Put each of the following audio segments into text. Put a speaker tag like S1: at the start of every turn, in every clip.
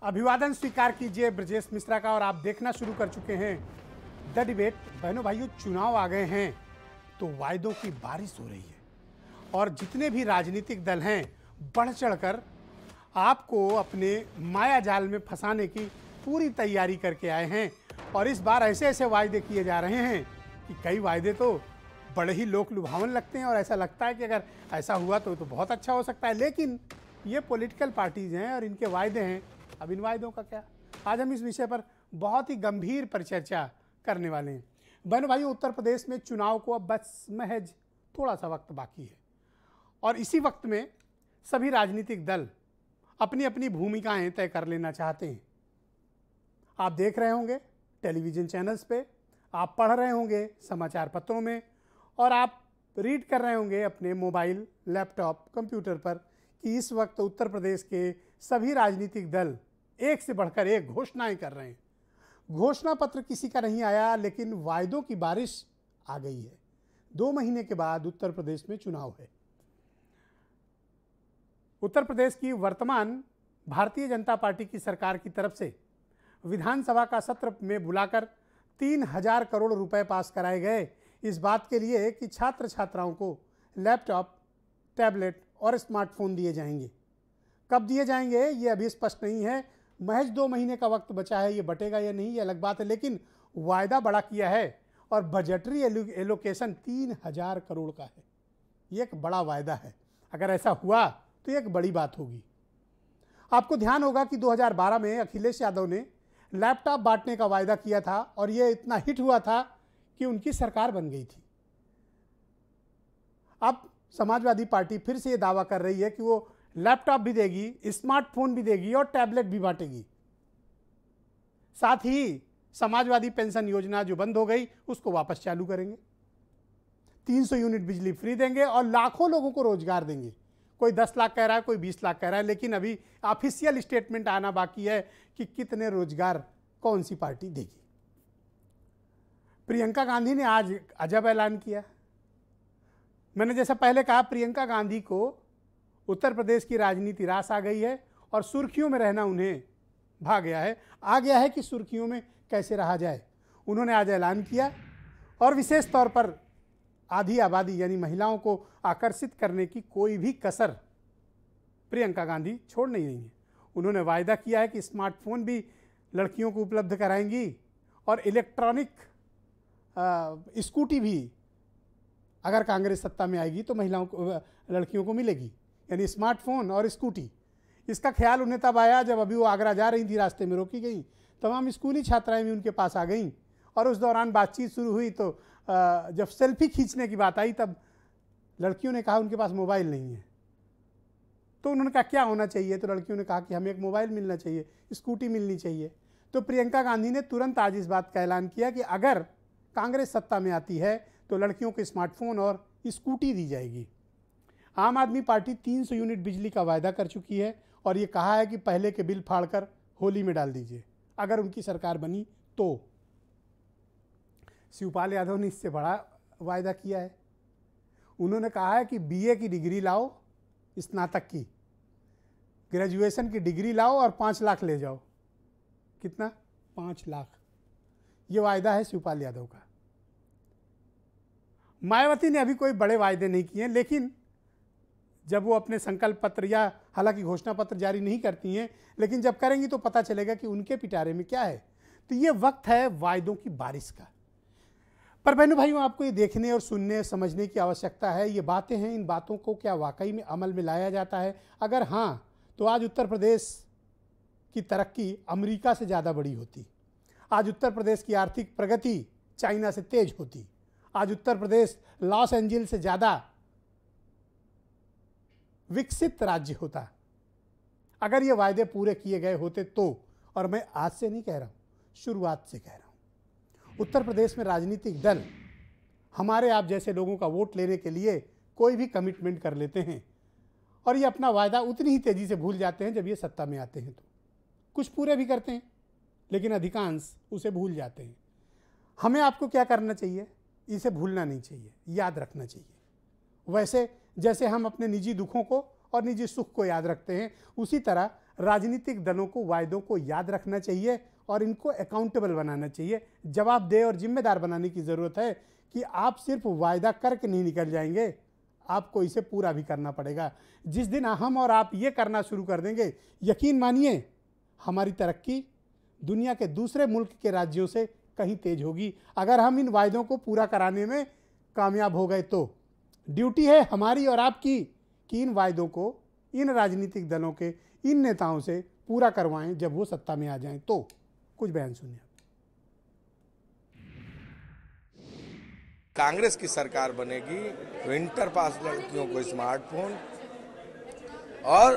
S1: अभिवादन स्वीकार कीजिए ब्रजेश मिश्रा का। और आप देखना शुरू कर चुके हैं द डिबेट। बहनों भाइयों, चुनाव आ गए हैं तो वायदों की बारिश हो रही है और जितने भी राजनीतिक दल हैं बढ़ चढ़कर आपको अपने माया जाल में फंसाने की पूरी तैयारी करके आए हैं। और इस बार ऐसे ऐसे वायदे किए जा रहे हैं कि कई वायदे तो बड़े ही लोक लुभावन लगते हैं और ऐसा लगता है कि अगर ऐसा हुआ तो बहुत अच्छा हो सकता है। लेकिन ये पॉलिटिकल पार्टीज हैं और इनके वायदे हैं, अब इन वायदों का क्या। आज हम इस विषय पर बहुत ही गंभीर परिचर्चा करने वाले हैं। बहनों भाइयों, उत्तर प्रदेश में चुनाव को अब बस महज थोड़ा सा वक्त बाकी है और इसी वक्त में सभी राजनीतिक दल अपनी अपनी भूमिकाएं तय कर लेना चाहते हैं। आप देख रहे होंगे टेलीविज़न चैनल्स पे, आप पढ़ रहे होंगे समाचार पत्रों में और आप रीड कर रहे होंगे अपने मोबाइल, लैपटॉप, कंप्यूटर पर कि इस वक्त उत्तर प्रदेश के सभी राजनीतिक दल एक से बढ़कर एक घोषणाएं कर रहे हैं। घोषणा पत्र किसी का नहीं आया, लेकिन वायदों की बारिश आ गई है। 2 महीने के बाद उत्तर प्रदेश में चुनाव है। उत्तर प्रदेश की वर्तमान भारतीय जनता पार्टी की सरकार की तरफ से विधानसभा का सत्र में बुलाकर 3000 करोड़ रुपए पास कराए गए इस बात के लिए कि छात्र छात्राओं को लैपटॉप, टैबलेट और स्मार्टफोन दिए जाएंगे। कब दिए जाएंगे ये अभी स्पष्ट नहीं है। महज 2 महीने का वक्त बचा है, ये बटेगा या नहीं ये अलग बात है, लेकिन वायदा बड़ा किया है और बजटरी एलोकेशन 3000 करोड़ का है। ये एक बड़ा वायदा है। अगर ऐसा हुआ तो एक बड़ी बात होगी। आपको ध्यान होगा कि 2012 में अखिलेश यादव ने लैपटॉप बांटने का वायदा किया था और ये इतना हिट हुआ था कि उनकी सरकार बन गई थी। अब समाजवादी पार्टी फिर से ये दावा कर रही है कि वो लैपटॉप भी देगी, स्मार्टफोन भी देगी और टैबलेट भी बांटेगी। साथ ही समाजवादी पेंशन योजना जो बंद हो गई उसको वापस चालू करेंगे। 300 यूनिट बिजली फ्री देंगे और लाखों लोगों को रोजगार देंगे। कोई 10 लाख कह रहा है, कोई 20 लाख कह रहा है, लेकिन अभी ऑफिशियल स्टेटमेंट आना बाकी है कि कितने रोजगार कौन सी पार्टी देगी। प्रियंका गांधी ने आज अजब ऐलान किया। मैंने जैसा पहले कहा, प्रियंका गांधी को उत्तर प्रदेश की राजनीति रास आ गई है और सुर्खियों में रहना उन्हें आ गया है कि सुर्खियों में कैसे रहा जाए। उन्होंने आज ऐलान किया और विशेष तौर पर आधी आबादी यानी महिलाओं को आकर्षित करने की कोई भी कसर प्रियंका गांधी छोड़ नहीं रही है। उन्होंने वायदा किया है कि स्मार्टफोन भी लड़कियों को उपलब्ध कराएंगी और इलेक्ट्रॉनिक स्कूटी भी अगर कांग्रेस सत्ता में आएगी तो महिलाओं को, लड़कियों को मिलेगी, यानी स्मार्टफोन और स्कूटी। इसका ख्याल उन्हें तब आया जब अभी वो आगरा जा रही थी, रास्ते में रोकी गई। तमाम स्कूली छात्राएं भी उनके पास आ गईं और उस दौरान बातचीत शुरू हुई तो जब सेल्फी खींचने की बात आई तब लड़कियों ने कहा उनके पास मोबाइल नहीं है। तो उन्होंने कहा क्या होना चाहिए, तो लड़कियों ने कहा कि हमें एक मोबाइल मिलना चाहिए, स्कूटी मिलनी चाहिए। तो प्रियंका गांधी ने तुरंत आज इस बात का ऐलान किया कि अगर कांग्रेस सत्ता में आती है तो लड़कियों को स्मार्टफोन और स्कूटी दी जाएगी। आम आदमी पार्टी 300 यूनिट बिजली का वायदा कर चुकी है और ये कहा है कि पहले के बिल फाड़कर होली में डाल दीजिए अगर उनकी सरकार बनी तो। शिवपाल यादव ने इससे बड़ा वायदा किया है। उन्होंने कहा है कि बीए की डिग्री लाओ, स्नातक की, ग्रेजुएशन की डिग्री लाओ और 5 लाख ले जाओ। कितना? 5 लाख। ये वायदा है शिवपाल यादव का। मायावती ने अभी कोई बड़े वायदे नहीं किए, लेकिन जब वो अपने संकल्प पत्र या हालांकि घोषणा पत्र जारी नहीं करती हैं, लेकिन जब करेंगी तो पता चलेगा कि उनके पिटारे में क्या है। तो ये वक्त है वायदों की बारिश का। पर बहनों भाइयों, आपको ये देखने और सुनने समझने की आवश्यकता है। ये बातें हैं, इन बातों को क्या वाकई में अमल में लाया जाता है? अगर हाँ, तो आज उत्तर प्रदेश की तरक्की अमेरिका से ज़्यादा बड़ी होती। आज उत्तर प्रदेश की आर्थिक प्रगति चाइना से तेज होती। आज उत्तर प्रदेश लॉस एंजिल्स से ज़्यादा विकसित राज्य होता अगर ये वायदे पूरे किए गए होते तो। और मैं आज से नहीं कह रहा हूँ, शुरुआत से कह रहा हूँ। उत्तर प्रदेश में राजनीतिक दल हमारे आप जैसे लोगों का वोट लेने के लिए कोई भी कमिटमेंट कर लेते हैं और ये अपना वायदा उतनी ही तेज़ी से भूल जाते हैं जब ये सत्ता में आते हैं। तो कुछ पूरे भी करते हैं लेकिन अधिकांश उसे भूल जाते हैं। हमें आपको क्या करना चाहिए? इसे भूलना नहीं चाहिए, याद रखना चाहिए। वैसे जैसे हम अपने निजी दुखों को और निजी सुख को याद रखते हैं, उसी तरह राजनीतिक दलों को वायदों को याद रखना चाहिए और इनको अकाउंटेबल बनाना चाहिए, जवाबदेह और जिम्मेदार बनाने की ज़रूरत है कि आप सिर्फ वायदा करके नहीं निकल जाएंगे, आपको इसे पूरा भी करना पड़ेगा। जिस दिन हम और आप ये करना शुरू कर देंगे, यकीन मानिए हमारी तरक्की दुनिया के दूसरे मुल्क के राज्यों से कहीं तेज होगी। अगर हम इन वायदों को पूरा कराने में कामयाब हो गए तो ड्यूटी है हमारी और आपकी कि इन वायदों को इन राजनीतिक दलों के इन नेताओं से पूरा करवाएं जब वो सत्ता में आ जाएं। तो कुछ बयान सुनिए।
S2: कांग्रेस की सरकार बनेगी तो इंटर पास लड़कियों को स्मार्टफोन और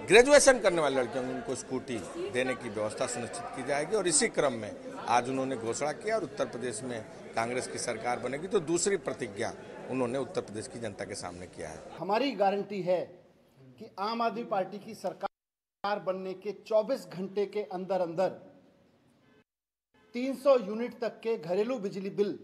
S2: ग्रेजुएशन करने वाले लड़कियों को उनको स्कूटी देने की व्यवस्था सुनिश्चित की जाएगी। और इसी क्रम में आज उन्होंने घोषणा किया और उत्तर प्रदेश में कांग्रेस की सरकार बनेगी तो दूसरी प्रतिज्ञा उन्होंने उत्तर प्रदेश की जनता के सामने किया है।
S3: हमारी गारंटी है कि आम आदमी पार्टी की सरकार बनने के 24 घंटे के अंदर अंदर 300 यूनिट तक के घरेलू बिजली बिल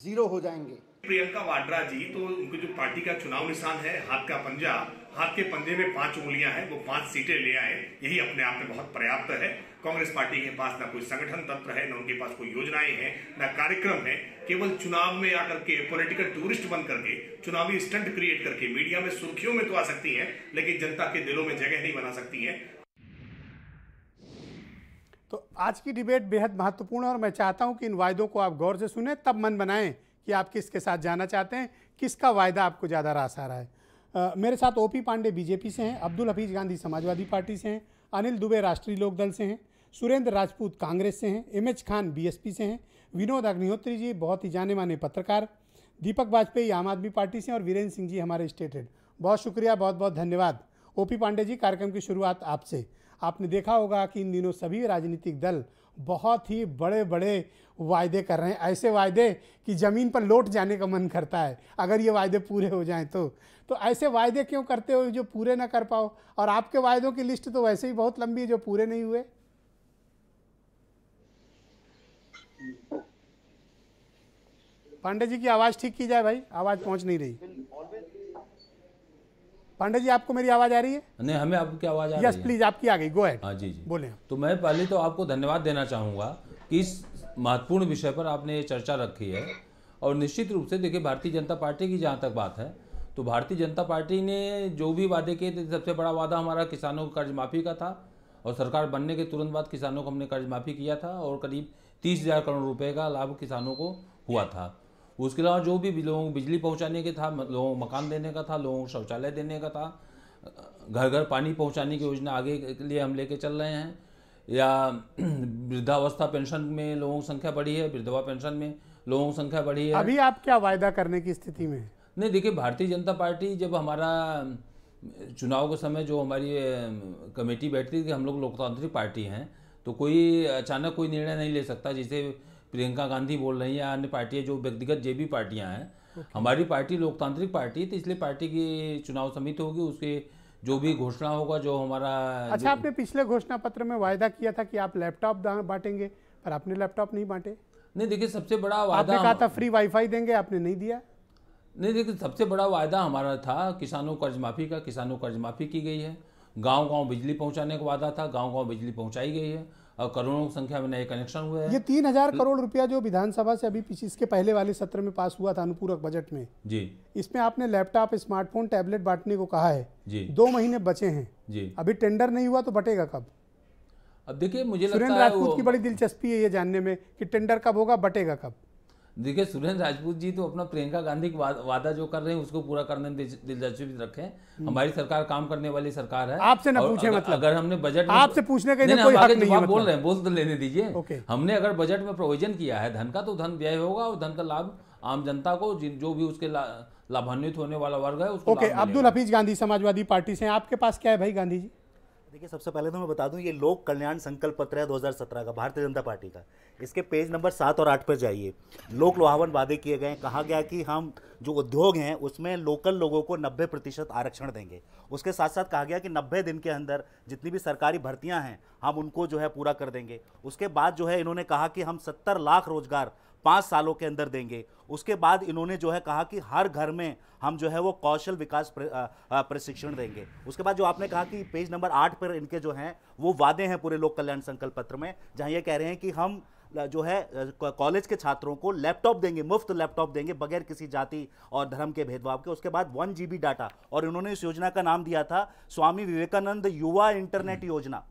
S3: जीरो हो जाएंगे।
S4: प्रियंका वाड्रा जी, तो उनकी जो पार्टी का चुनाव निशान है हाथ का पंजा, हाथ के पंजे में 5 उंगलियां हैं, वो 5 सीटें ले आए, यही अपने आप में बहुत पर्याप्त है। कांग्रेस पार्टी के पास ना कोई संगठन तंत्र है, ना उनके पास कोई योजनाएं हैं, ना कार्यक्रम है। केवल चुनाव में आकर के पॉलिटिकल टूरिस्ट बन करके चुनावी स्टंट क्रिएट करके मीडिया में सुर्खियों में तो आ सकती है, लेकिन जनता के दिलों में जगह नहीं बना सकती है।
S1: तो आज की डिबेट बेहद महत्वपूर्ण है और मैं चाहता हूं कि इन वायदों को आप गौर से सुने, तब मन बनाएं कि आप किसके साथ जाना चाहते हैं, किसका वायदा आपको ज़्यादा रास आ रहा है। मेरे साथ ओपी पांडे बीजेपी से हैं, अब्दुल हफीज गांधी समाजवादी पार्टी से हैं, अनिल दुबे राष्ट्रीय लोकदल से हैं, सुरेंद्र राजपूत कांग्रेस से हैं, एमएच खान बीएसपी से हैं, विनोद अग्निहोत्री जी बहुत ही जाने माने पत्रकार, दीपक वाजपेयी आम आदमी पार्टी से हैं और वीरेंद्र सिंह जी हमारे स्टेट हेड। बहुत शुक्रिया, बहुत बहुत धन्यवाद। ओपी पांडे जी, कार्यक्रम की शुरुआत आपसे। आपने देखा होगा कि इन दिनों सभी राजनीतिक दल बहुत ही बड़े बड़े वायदे कर रहे हैं, ऐसे वायदे कि ज़मीन पर लौट जाने का मन करता है अगर ये वायदे पूरे हो जाएं तो ऐसे वायदे क्यों करते हो जो पूरे ना कर पाओ? और आपके वायदों की लिस्ट तो वैसे ही बहुत लंबी है जो पूरे नहीं हुए। पांडे जी की आवाज़ ठीक की जाए भाई, आवाज़ पहुंच नहीं रही। पांडे जी, आपको मेरी आवाज़ आ रही है?
S5: नहीं, हमें आपकी आवाज़ आ रही है।
S1: यस प्लीज़, आपकी आ गई, गो अहेड।
S5: हाँ जी जी
S1: बोले।
S5: तो मैं पहले तो आपको धन्यवाद देना चाहूँगा कि इस महत्वपूर्ण विषय पर आपने ये चर्चा रखी है। और निश्चित रूप से देखिए, भारतीय जनता पार्टी की जहाँ तक बात है तो भारतीय जनता पार्टी ने जो भी वादे किए थे, सबसे बड़ा वादा हमारा किसानों को कर्ज माफ़ी का था और सरकार बनने के तुरंत बाद किसानों को हमने कर्ज माफ़ी किया था और करीब 30,000 करोड़ रुपए का लाभ किसानों को हुआ था। उसके अलावा जो भी लोगों को बिजली पहुँचाने के था, लोगों को मकान देने का था, लोगों को शौचालय देने का था, घर घर पानी पहुंचाने की योजना आगे के लिए हम लेके चल रहे हैं, या वृद्धावस्था पेंशन में लोगों की संख्या बढ़ी है, विधवा पेंशन में लोगों की संख्या बढ़ी है।
S1: अभी आप क्या वायदा करने की स्थिति में?
S5: नहीं, देखिए, भारतीय जनता पार्टी जब हमारा चुनाव के समय जो हमारी कमेटी बैठती थी कि हम लोग लोकतांत्रिक पार्टी हैं तो कोई अचानक कोई निर्णय नहीं ले सकता, जिसे प्रियंका गांधी बोल रही हैं या अन्य पार्टियाँ जो व्यक्तिगत जे भी पार्टियाँ हैं। हमारी पार्टी लोकतांत्रिक पार्टी है, तो इसलिए पार्टी की चुनाव समिति होगी, उसके जो भी घोषणा होगा जो हमारा।
S1: अच्छा, आपने पिछले घोषणा पत्र में वायदा किया था कि आप लैपटॉप बांटेंगे, पर आपने लैपटॉप नहीं बांटे।
S5: नहीं, देखिए, सबसे बड़ा वायदा
S1: आपने कहा था फ्री वाईफाई देंगे, आपने नहीं दिया।
S5: नहीं, देखिए, सबसे बड़ा वायदा हमारा था किसानों को कर्ज माफ़ी का। किसानों को कर्ज माफ़ी की गई है। गांव-गांव बिजली पहुंचाने का वादा था, गांव-गांव बिजली पहुंचाई गई है और करोड़ों की संख्या में नए कनेक्शन हुए हैं।
S1: ये 3,000 करोड़ रुपया जो विधानसभा से अभी इसके पहले वाले सत्र में पास हुआ था अनुपूरक बजट में
S5: जी,
S1: इसमें आपने लैपटॉप, स्मार्टफोन, टैबलेट बांटने को कहा है
S5: जी।
S1: 2 महीने बचे हैं
S5: जी।
S1: अभी टेंडर नहीं हुआ तो बटेगा कब?
S5: अब देखिए, मुझे लगता है
S1: सुरेंद्र राजपूत की बड़ी दिलचस्पी है ये जानने में कि टेंडर कब होगा, बटेगा कब।
S5: देखिए, सुरेंद्र राजपूत जी तो अपना प्रियंका गांधी का वादा जो कर रहे हैं उसको पूरा करने में दिलचस्पी रखें। हमारी सरकार काम करने वाली सरकार है।
S1: आपसे ना पूछे, मतलब
S5: अगर हमने बजट में
S1: आपसे पूछने का कोई हक नहीं है,
S5: बोल रहे हैं, बोल तो लेने दीजिए।
S1: Okay.
S5: हमने अगर बजट में प्रोविजन किया है धन का तो धन व्यय होगा और धन का लाभ आम जनता को, जो भी उसके लाभान्वित होने वाला वर्ग है उसको।
S1: ओके, अब्दुल हफीज गांधी समाजवादी पार्टी से, आपके पास क्या है भाई गांधी जी?
S6: देखिए, सबसे पहले तो मैं बता दूं, ये लोक कल्याण संकल्प पत्र है 2017 का, भारतीय जनता पार्टी का। इसके पेज नंबर 7 और 8 पर जाइए। लोक लुभावन वादे किए गए। कहा गया कि हम जो उद्योग हैं उसमें लोकल लोगों को 90% आरक्षण देंगे। उसके साथ साथ कहा गया कि 90 दिन के अंदर जितनी भी सरकारी भर्तियां हैं हम उनको जो है पूरा कर देंगे। उसके बाद जो है इन्होंने कहा कि हम 70 लाख रोजगार 5 सालों के अंदर देंगे। उसके बाद इन्होंने जो है कहा कि हर घर में हम जो है वो कौशल विकास प्रशिक्षण देंगे। उसके बाद जो आपने कहा कि पेज नंबर 8 पर इनके जो हैं वो वादे हैं पूरे लोक कल्याण संकल्प पत्र में, जहां ये कह रहे हैं कि हम जो है कॉलेज के छात्रों को लैपटॉप देंगे, मुफ्त लैपटॉप देंगे बगैर किसी जाति और धर्म के भेदभाव के। उसके बाद 1 GB डाटा, और इन्होंने इस योजना का नाम दिया था स्वामी विवेकानंद युवा इंटरनेट योजना।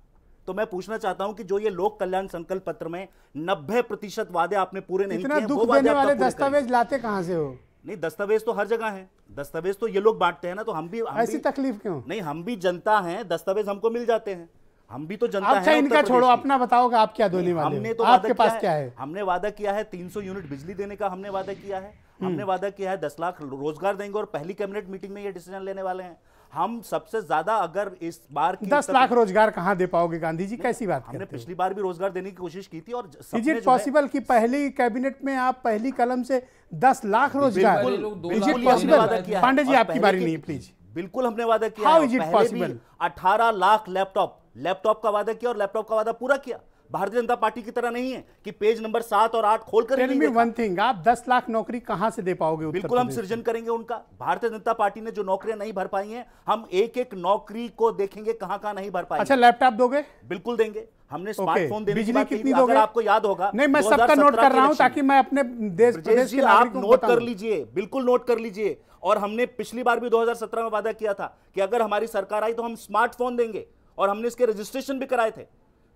S6: तो मैं पूछना चाहता हूं कि जो ये लोक कल्याण संकल्प पत्र में 90% वादे आपने पूरे नहीं किए,
S1: दुख देने वाले दस्तावेज लाते कहां से हो?
S6: नहीं, दस्तावेज तो हर जगह है, दस्तावेज तो ये लोग बांटते हैं ना, तो हम भी
S1: ऐसी तकलीफ क्यों?
S6: नहीं, हम भी जनता हैं, दस्तावेज हमको मिल जाते हैं, हम भी तो जनता
S1: अच्छा
S6: है।
S1: इनका छोड़ो, अपना बताओगे आप क्या देने वाले
S6: हमने
S1: हो?
S6: तो
S1: आपके पास क्या है?
S6: हमने वादा किया है 300 यूनिट बिजली देने का, हमने वादा किया है। हमने वादा किया है 10 लाख रोजगार देंगे, और पहली कैबिनेट मीटिंग में ये डिसीजन लेने वाले हैं। हम सबसे ज्यादा अगर इस बार की
S1: 10 लाख रोजगार कहां दे पाओगे गांधी जी? कैसी बात
S6: हमने
S1: करते हो?
S6: पिछली बार भी रोजगार देने की कोशिश की थी, और
S1: इज इट पॉसिबल कि पहली कैबिनेट में आप पहली कलम से 10 लाख रोजगार? Is it possible? Pandey ji आपकी बारी नहीं, प्लीज।
S6: बिल्कुल हमने वादा किया।
S1: How is it possible?
S6: 18 lakh laptop का वादा किया और लैपटॉप का वादा पूरा किया। भारतीय जनता पार्टी की तरह नहीं है कि पेज नंबर 7 और 8 खोलकर
S1: टेल मी वन थिंग, आप 10 लाख नौकरी कहां से दे पाओगे?
S6: बिल्कुल हम सृजन करेंगे उनका। भारतीय जनता पार्टी ने जो नौकरियां नहीं भर पाई हैं, हम एक एक नौकरी को देखेंगे कहां नहीं भर पाई।
S1: अच्छा, लैपटॉप दोगे?
S6: बिल्कुल देंगे। हमने स्मार्टफोन देने की
S1: बिजली
S6: बात
S1: कितनी
S6: दोगे? अगर आपको याद होगा,
S1: नहीं मैं सबका नोट कर रहा हूं ताकि मैं अपने देश प्रदेश के
S6: आप नोट कर लीजिए, बिल्कुल नोट कर लीजिए। और हमने पिछली बार भी 2017 में वादा किया था कि अगर हमारी सरकार आई तो हम स्मार्टफोन देंगे, और हमने इसके रजिस्ट्रेशन भी कराए थे।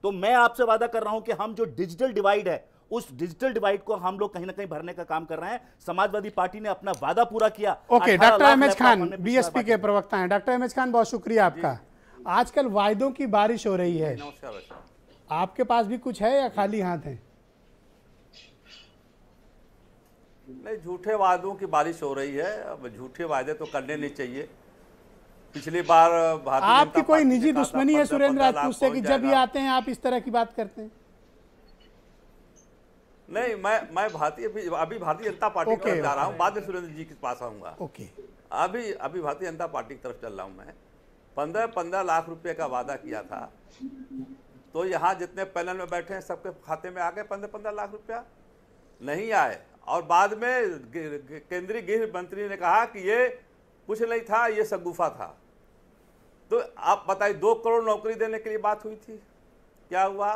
S6: तो मैं आपसे वादा कर रहा हूं कि हम जो डिजिटल डिवाइड है, उस डिजिटल डिवाइड को हम लोग कहीं ना कहीं भरने का काम कर रहे हैं। समाजवादी पार्टी ने अपना वादा पूरा किया।
S1: Okay, doctor MH Khan BSP के प्रवक्ता हैं। डॉक्टर एमएच खान, बहुत शुक्रिया आपका। आजकल वायदों की बारिश हो रही है, आपके पास भी कुछ है या खाली हाथ है?
S7: नहीं, झूठे वादों की बारिश हो रही है। अब झूठे वादे तो करने नहीं चाहिए। पिछली बार
S1: आपकी कोई निजी दुश्मनी है सुरेंद्र राजपूत से कि जब ये आते हैं आप इस तरह की बात करते हैं?
S7: नहीं, मैं अभी भारतीय जनता पार्टी की तरफ जा रहा हूँ, बाद में सुरेंद्र जी के पास आऊंगा।
S1: ओके,
S7: अभी भारतीय जनता पार्टी की तरफ चल रहा हूँ मैं। 15 लाख रुपए का वादा किया था, तो यहाँ जितने पैनल में बैठे हैं सबके खाते में आ गए 15 लाख रुपया? नहीं आए। और बाद में केंद्रीय गृह मंत्री ने कहा कि ये कुछ नहीं था, ये शगुफा था। तो आप बताइए, 2 करोड़ नौकरी देने के लिए बात हुई थी, क्या हुआ?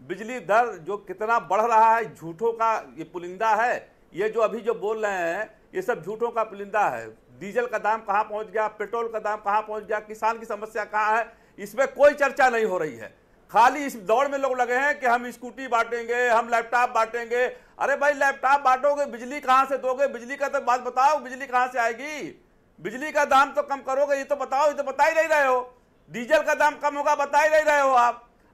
S7: बिजली दर जो कितना बढ़ रहा है, झूठों का ये पुलिंदा है। ये जो अभी जो बोल रहे हैं ये सब झूठों का पुलिंदा है। डीजल का दाम कहाँ पहुंच गया, पेट्रोल का दाम कहाँ पहुंच गया, किसान की समस्या कहाँ है, इसमें कोई चर्चा नहीं हो रही है। खाली इस दौड़ में लोग लगे हैं कि हम स्कूटी बांटेंगे, हम लैपटॉप बांटेंगे। अरे भाई, लैपटॉप बांटोगे, बिजली कहाँ से दोगे? बिजली का तो बात बताओ, बिजली कहाँ से आएगी? बिजली का दाम तो कम करोगे, ये तो बताओ। ये तो बता ही नहीं रहे हो। डीजल का दाम कम होगा, बता ही नहीं रहे हो।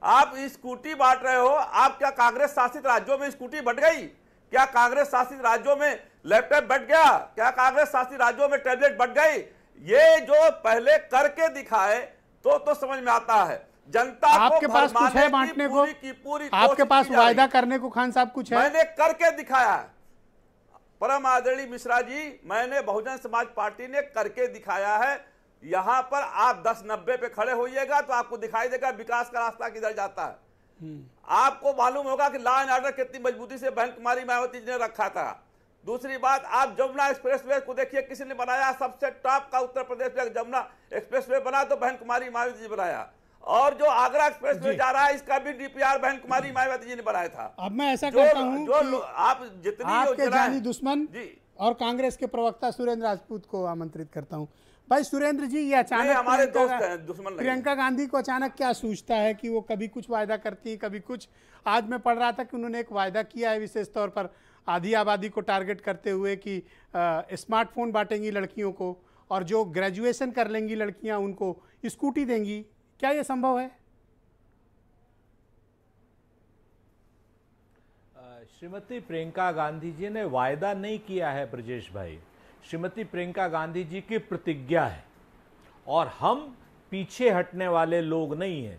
S7: आप स्कूटी बांट रहे हो। आप क्या कांग्रेस शासित राज्यों में स्कूटी बढ़ गई? क्या कांग्रेस शासित राज्यों में लैपटॉप बढ़ गया? क्या कांग्रेस शासित राज्यों में टैबलेट बढ़ गई? ये जो पहले करके दिखाए तो समझ में आता है। जनता
S1: आपके पास कुछ है बांटने को? आपके पास वायदा करने को खान साहब कुछ है?
S7: मैंने करके दिखाया है परम आदरणीय मिश्रा जी, मैंने बहुजन समाज पार्टी ने करके दिखाया है। यहां पर आप 10-90 पे खड़े होइएगा तो आपको दिखाई देगा विकास का रास्ता किधर जाता है। आपको मालूम होगा कि लॉ एंड ऑर्डर कितनी मजबूती से बहन कुमारी मायावती जी ने रखा था। दूसरी बात, आप जमुना एक्सप्रेसवे को देखिए, किसी ने बनाया? सबसे टॉप का उत्तर प्रदेश में जमुना एक्सप्रेसवे बना तो बहन कुमारी मायावती जी बनाया। और जो आगरा एक्सप्रेसवे जा रहा है, इसका भी डीपीआर बहन कुमारी मायावती जी ने बनाया था।
S1: अब मैं ऐसा कहता हूं कि
S7: आप जितनी
S1: आपके जानी दुश्मन और कांग्रेस के प्रवक्ता सुरेंद्र राजपूत को आमंत्रित करता हूं। भाई सुरेंद्र जी, ये अचानक
S7: हमारे दोस्त हैं, दुश्मन नहीं।
S1: प्रियंका गांधी को अचानक क्या सूझता है कि वो कभी कुछ वायदा करती है, कभी कुछ? आज मैं पढ़ रहा था कि उन्होंने एक वायदा किया है विशेष तौर पर आधी आबादी को टारगेट करते हुए कि स्मार्टफोन बांटेंगी लड़कियों को, और जो ग्रेजुएशन कर लेंगी लड़कियां उनको स्कूटी देंगी। क्या ये संभव है?
S8: श्रीमती प्रियंका गांधी जी ने वायदा नहीं किया है ब्रजेश भाई। श्रीमती प्रियंका गांधी जी की प्रतिज्ञा है, और हम पीछे हटने वाले लोग नहीं हैं।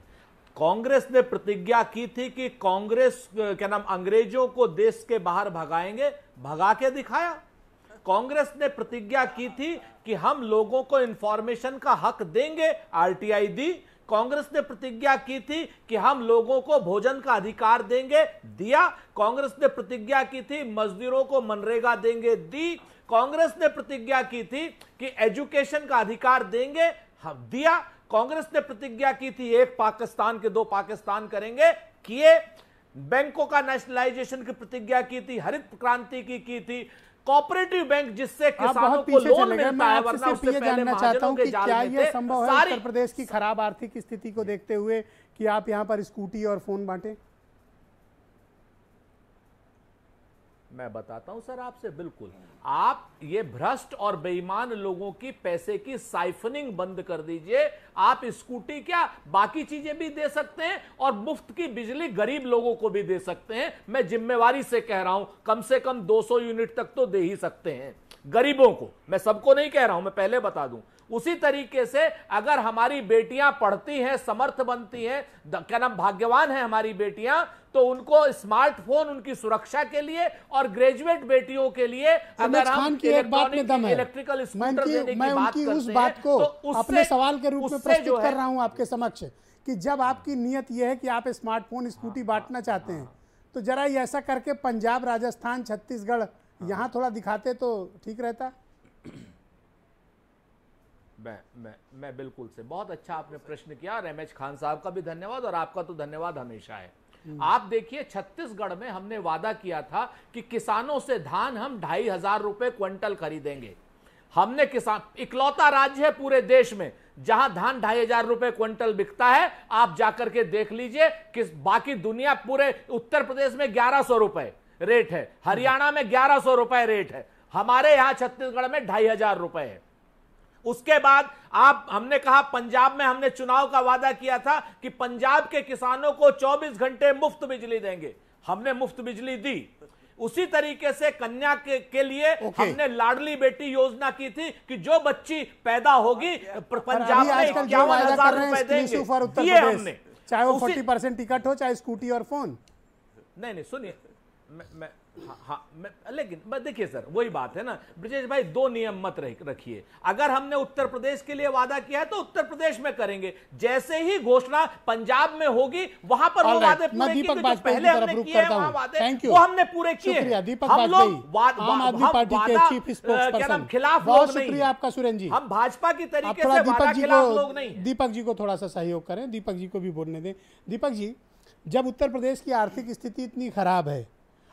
S8: कांग्रेस ने प्रतिज्ञा की थी कि कांग्रेस क्या नाम अंग्रेजों को देश के बाहर भगाएंगे, भगा के दिखाया। कांग्रेस ने प्रतिज्ञा की थी कि हम लोगों को इंफॉर्मेशन का हक देंगे, आरटीआई दी। कांग्रेस ने प्रतिज्ञा की थी कि हम लोगों को भोजन का अधिकार देंगे, दिया। कांग्रेस ने प्रतिज्ञा की थी मजदूरों को मनरेगा देंगे, दी। कांग्रेस ने प्रतिज्ञा की थी कि एजुकेशन का अधिकार देंगे, हम दिया। कांग्रेस ने प्रतिज्ञा की थी एक पाकिस्तान के दो पाकिस्तान करेंगे, किए। बैंकों का नेशनलाइजेशन की प्रतिज्ञा की थी, हरित क्रांति की थी। कोऑपरेटिव बैंक जिससे किसानों को लोन मिलता है, वरना उससे पहले महाजनों के जाल में थे।
S1: संभव है उत्तर प्रदेश की खराब आर्थिक स्थिति को देखते हुए कि आप यहां पर स्कूटी और फोन बांटे?
S8: मैं बताता हूं सर आपसे, बिल्कुल। आप ये भ्रष्ट और बेईमान लोगों की पैसे की साइफनिंग बंद कर दीजिए। आप स्कूटी क्या बाकी चीजें भी दे सकते हैं और मुफ्त की बिजली गरीब लोगों को भी दे सकते हैं। मैं जिम्मेवारी से कह रहा हूं, कम से कम 200 यूनिट तक तो दे ही सकते हैं गरीबों को। मैं सबको नहीं कह रहा हूं, मैं पहले बता दूं। उसी तरीके से अगर हमारी बेटियां पढ़ती हैं, समर्थ बनती हैं, क्या नाम, भाग्यवान है हमारी बेटियां, तो उनको स्मार्टफोन उनकी सुरक्षा के लिए और ग्रेजुएट बेटियों के लिए अगर हम इलेक्ट्रिकल स्कूटर देने की बात करते
S1: उस बात को
S8: तो
S1: अपने सवाल के रूप में प्रस्तुत कर रहा हूं आपके समक्ष कि जब आपकी नियत यह है कि आप स्मार्टफोन स्कूटी बांटना चाहते हैं, तो जरा ये ऐसा करके पंजाब, राजस्थान, छत्तीसगढ़ यहां थोड़ा दिखाते तो ठीक रहता।
S8: मैं बिल्कुल से, बहुत अच्छा आपने प्रश्न किया। रमेश खान साहब का भी धन्यवाद और आपका तो धन्यवाद हमेशा है। आप देखिए, छत्तीसगढ़ में हमने वादा किया था कि किसानों से धान हम 2,500 रुपए क्विंटल खरीदेंगे। हमने किसान, इकलौता राज्य है पूरे देश में जहां धान 2,500 रुपए क्विंटल बिकता है। आप जाकर के देख लीजिए कि बाकी दुनिया, पूरे उत्तर प्रदेश में 1,100 रुपए रेट है, हरियाणा में 1,100 रुपए रेट है, हमारे यहां छत्तीसगढ़ में 2,500 रुपए है। उसके बाद हमने कहा, पंजाब में हमने चुनाव का वादा किया था कि पंजाब के किसानों को 24 घंटे मुफ्त बिजली देंगे, हमने मुफ्त बिजली दी। उसी तरीके से कन्या के लिए हमने लाडली बेटी योजना की थी कि जो बच्ची पैदा होगी पंजाब में 51,000 रुपए देंगे, दिए हमने।
S1: चाहे वो 40% टिकट हो, चाहे स्कूटी और फोन।
S8: नहीं सुनिए, लेकिन देखिए सर, वही बात है ना ब्रजेश भाई, दो नियम मत रखिए। अगर हमने उत्तर प्रदेश के लिए वादा किया है तो उत्तर प्रदेश में करेंगे, जैसे ही घोषणा पंजाब में होगी वहां पर वो वादे पूरे किए, जो पहले हमने किए वहां वादे वो हमने पूरे किए। हम लोग
S1: आम आदमी पार्टी के चीफ स्पोक्सपर्सन,
S8: खिलाफ
S1: बहुत शुक्रिया आपका सुरेंद्र जी।
S8: हम भाजपा की तरीके से वादा खिलाफ लोग नहीं।
S1: दीपक जी को थोड़ा सा सहयोग करें, दीपक जी को भी बोलने दें। दीपक जी, जब उत्तर प्रदेश की आर्थिक स्थिति इतनी खराब है,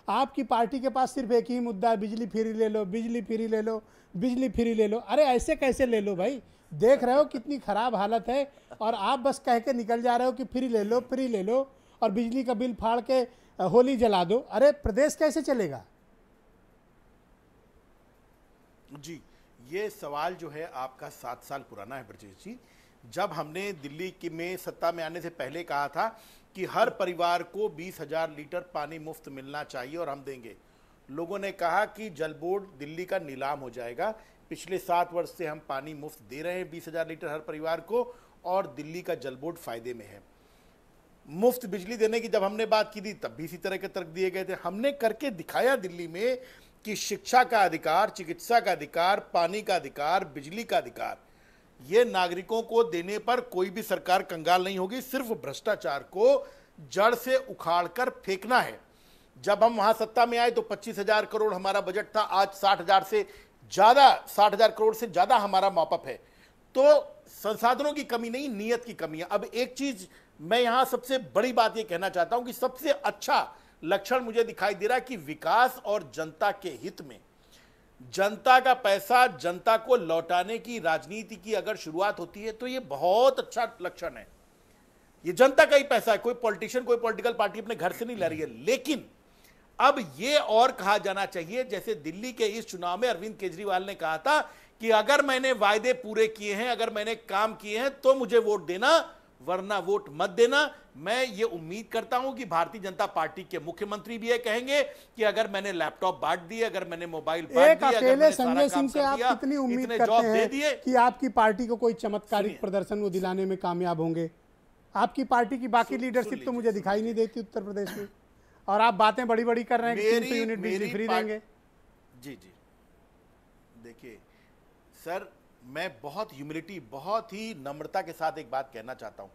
S1: आपकी पार्टी के पास सिर्फ एक ही मुद्दा है, बिजली फ्री ले लो, बिजली फ्री ले लो, बिजली फ्री ले लो। अरे ऐसे कैसे ले लो भाई? देख रहे हो कितनी खराब हालत है और आप बस कह के निकल जा रहे हो कि फ्री ले लो, फ्री ले लो और बिजली का बिल फाड़ के होली जला दो। अरे प्रदेश कैसे चलेगा?
S9: जी, ये सवाल जो है आपका 7 साल पुराना है ब्रजेश जी। जब हमने दिल्ली में सत्ता में आने से पहले कहा था कि हर परिवार को 20,000 लीटर पानी मुफ्त मिलना चाहिए और हम देंगे, लोगों ने कहा कि जल बोर्ड दिल्ली का नीलाम हो जाएगा। पिछले 7 वर्ष से हम पानी मुफ्त दे रहे हैं 20,000 लीटर हर परिवार को, और दिल्ली का जल बोर्ड फायदे में है। मुफ्त बिजली देने की जब हमने बात की थी तब भी इसी तरह के तर्क दिए गए थे। हमने करके दिखाया दिल्ली में कि शिक्षा का अधिकार, चिकित्सा का अधिकार, पानी का अधिकार, बिजली का अधिकार, ये नागरिकों को देने पर कोई भी सरकार कंगाल नहीं होगी। सिर्फ भ्रष्टाचार को जड़ से उखाड़कर फेंकना है। जब हम वहां सत्ता में आए तो 25,000 करोड़ हमारा बजट था, आज 60,000 से ज्यादा, 60,000 करोड़ से ज्यादा हमारा मॉपअप है। तो संसाधनों की कमी नहीं, नीयत की कमी है। अब एक चीज मैं यहां सबसे बड़ी बात यह कहना चाहता हूं कि सबसे अच्छा लक्षण मुझे दिखाई दे रहा है कि विकास और जनता के हित में जनता का पैसा जनता को लौटाने की राजनीति की अगर शुरुआत होती है तो यह बहुत अच्छा लक्षण है। ये जनता का ही पैसा है, कोई पॉलिटिशियन, कोई पॉलिटिकल पार्टी अपने घर से नहीं ला रही है। लेकिन अब यह और कहा जाना चाहिए, जैसे दिल्ली के इस चुनाव में अरविंद केजरीवाल ने कहा था कि अगर मैंने वायदे पूरे किए हैं, अगर मैंने काम किए हैं तो मुझे वोट देना, वरना वोट मत देना। मैं ये उम्मीद करता हूं कि भारतीय जनता पार्टी के मुख्यमंत्री भी ये कहेंगे कि अगर मैंने लैपटॉप बांट दिए, अगर मैंने मोबाइल बांट दिए, अगर मैंने
S1: संजय सिंह से आप कितनी उम्मीद करते हैं कि आपकी पार्टी को कोई चमत्कारिक प्रदर्शन वो दिलाने में कामयाब होंगे? आपकी पार्टी की बाकी लीडरशिप तो मुझे दिखाई नहीं देती उत्तर प्रदेश में, और आप बातें बड़ी बड़ी कर रहे हैं कि 300 यूनिट बिजली फ्री देंगे।
S9: जी जी, देखिए सर, मैं बहुत ह्यूमिलिटी, बहुत ही नम्रता के साथ एक बात कहना चाहता हूं।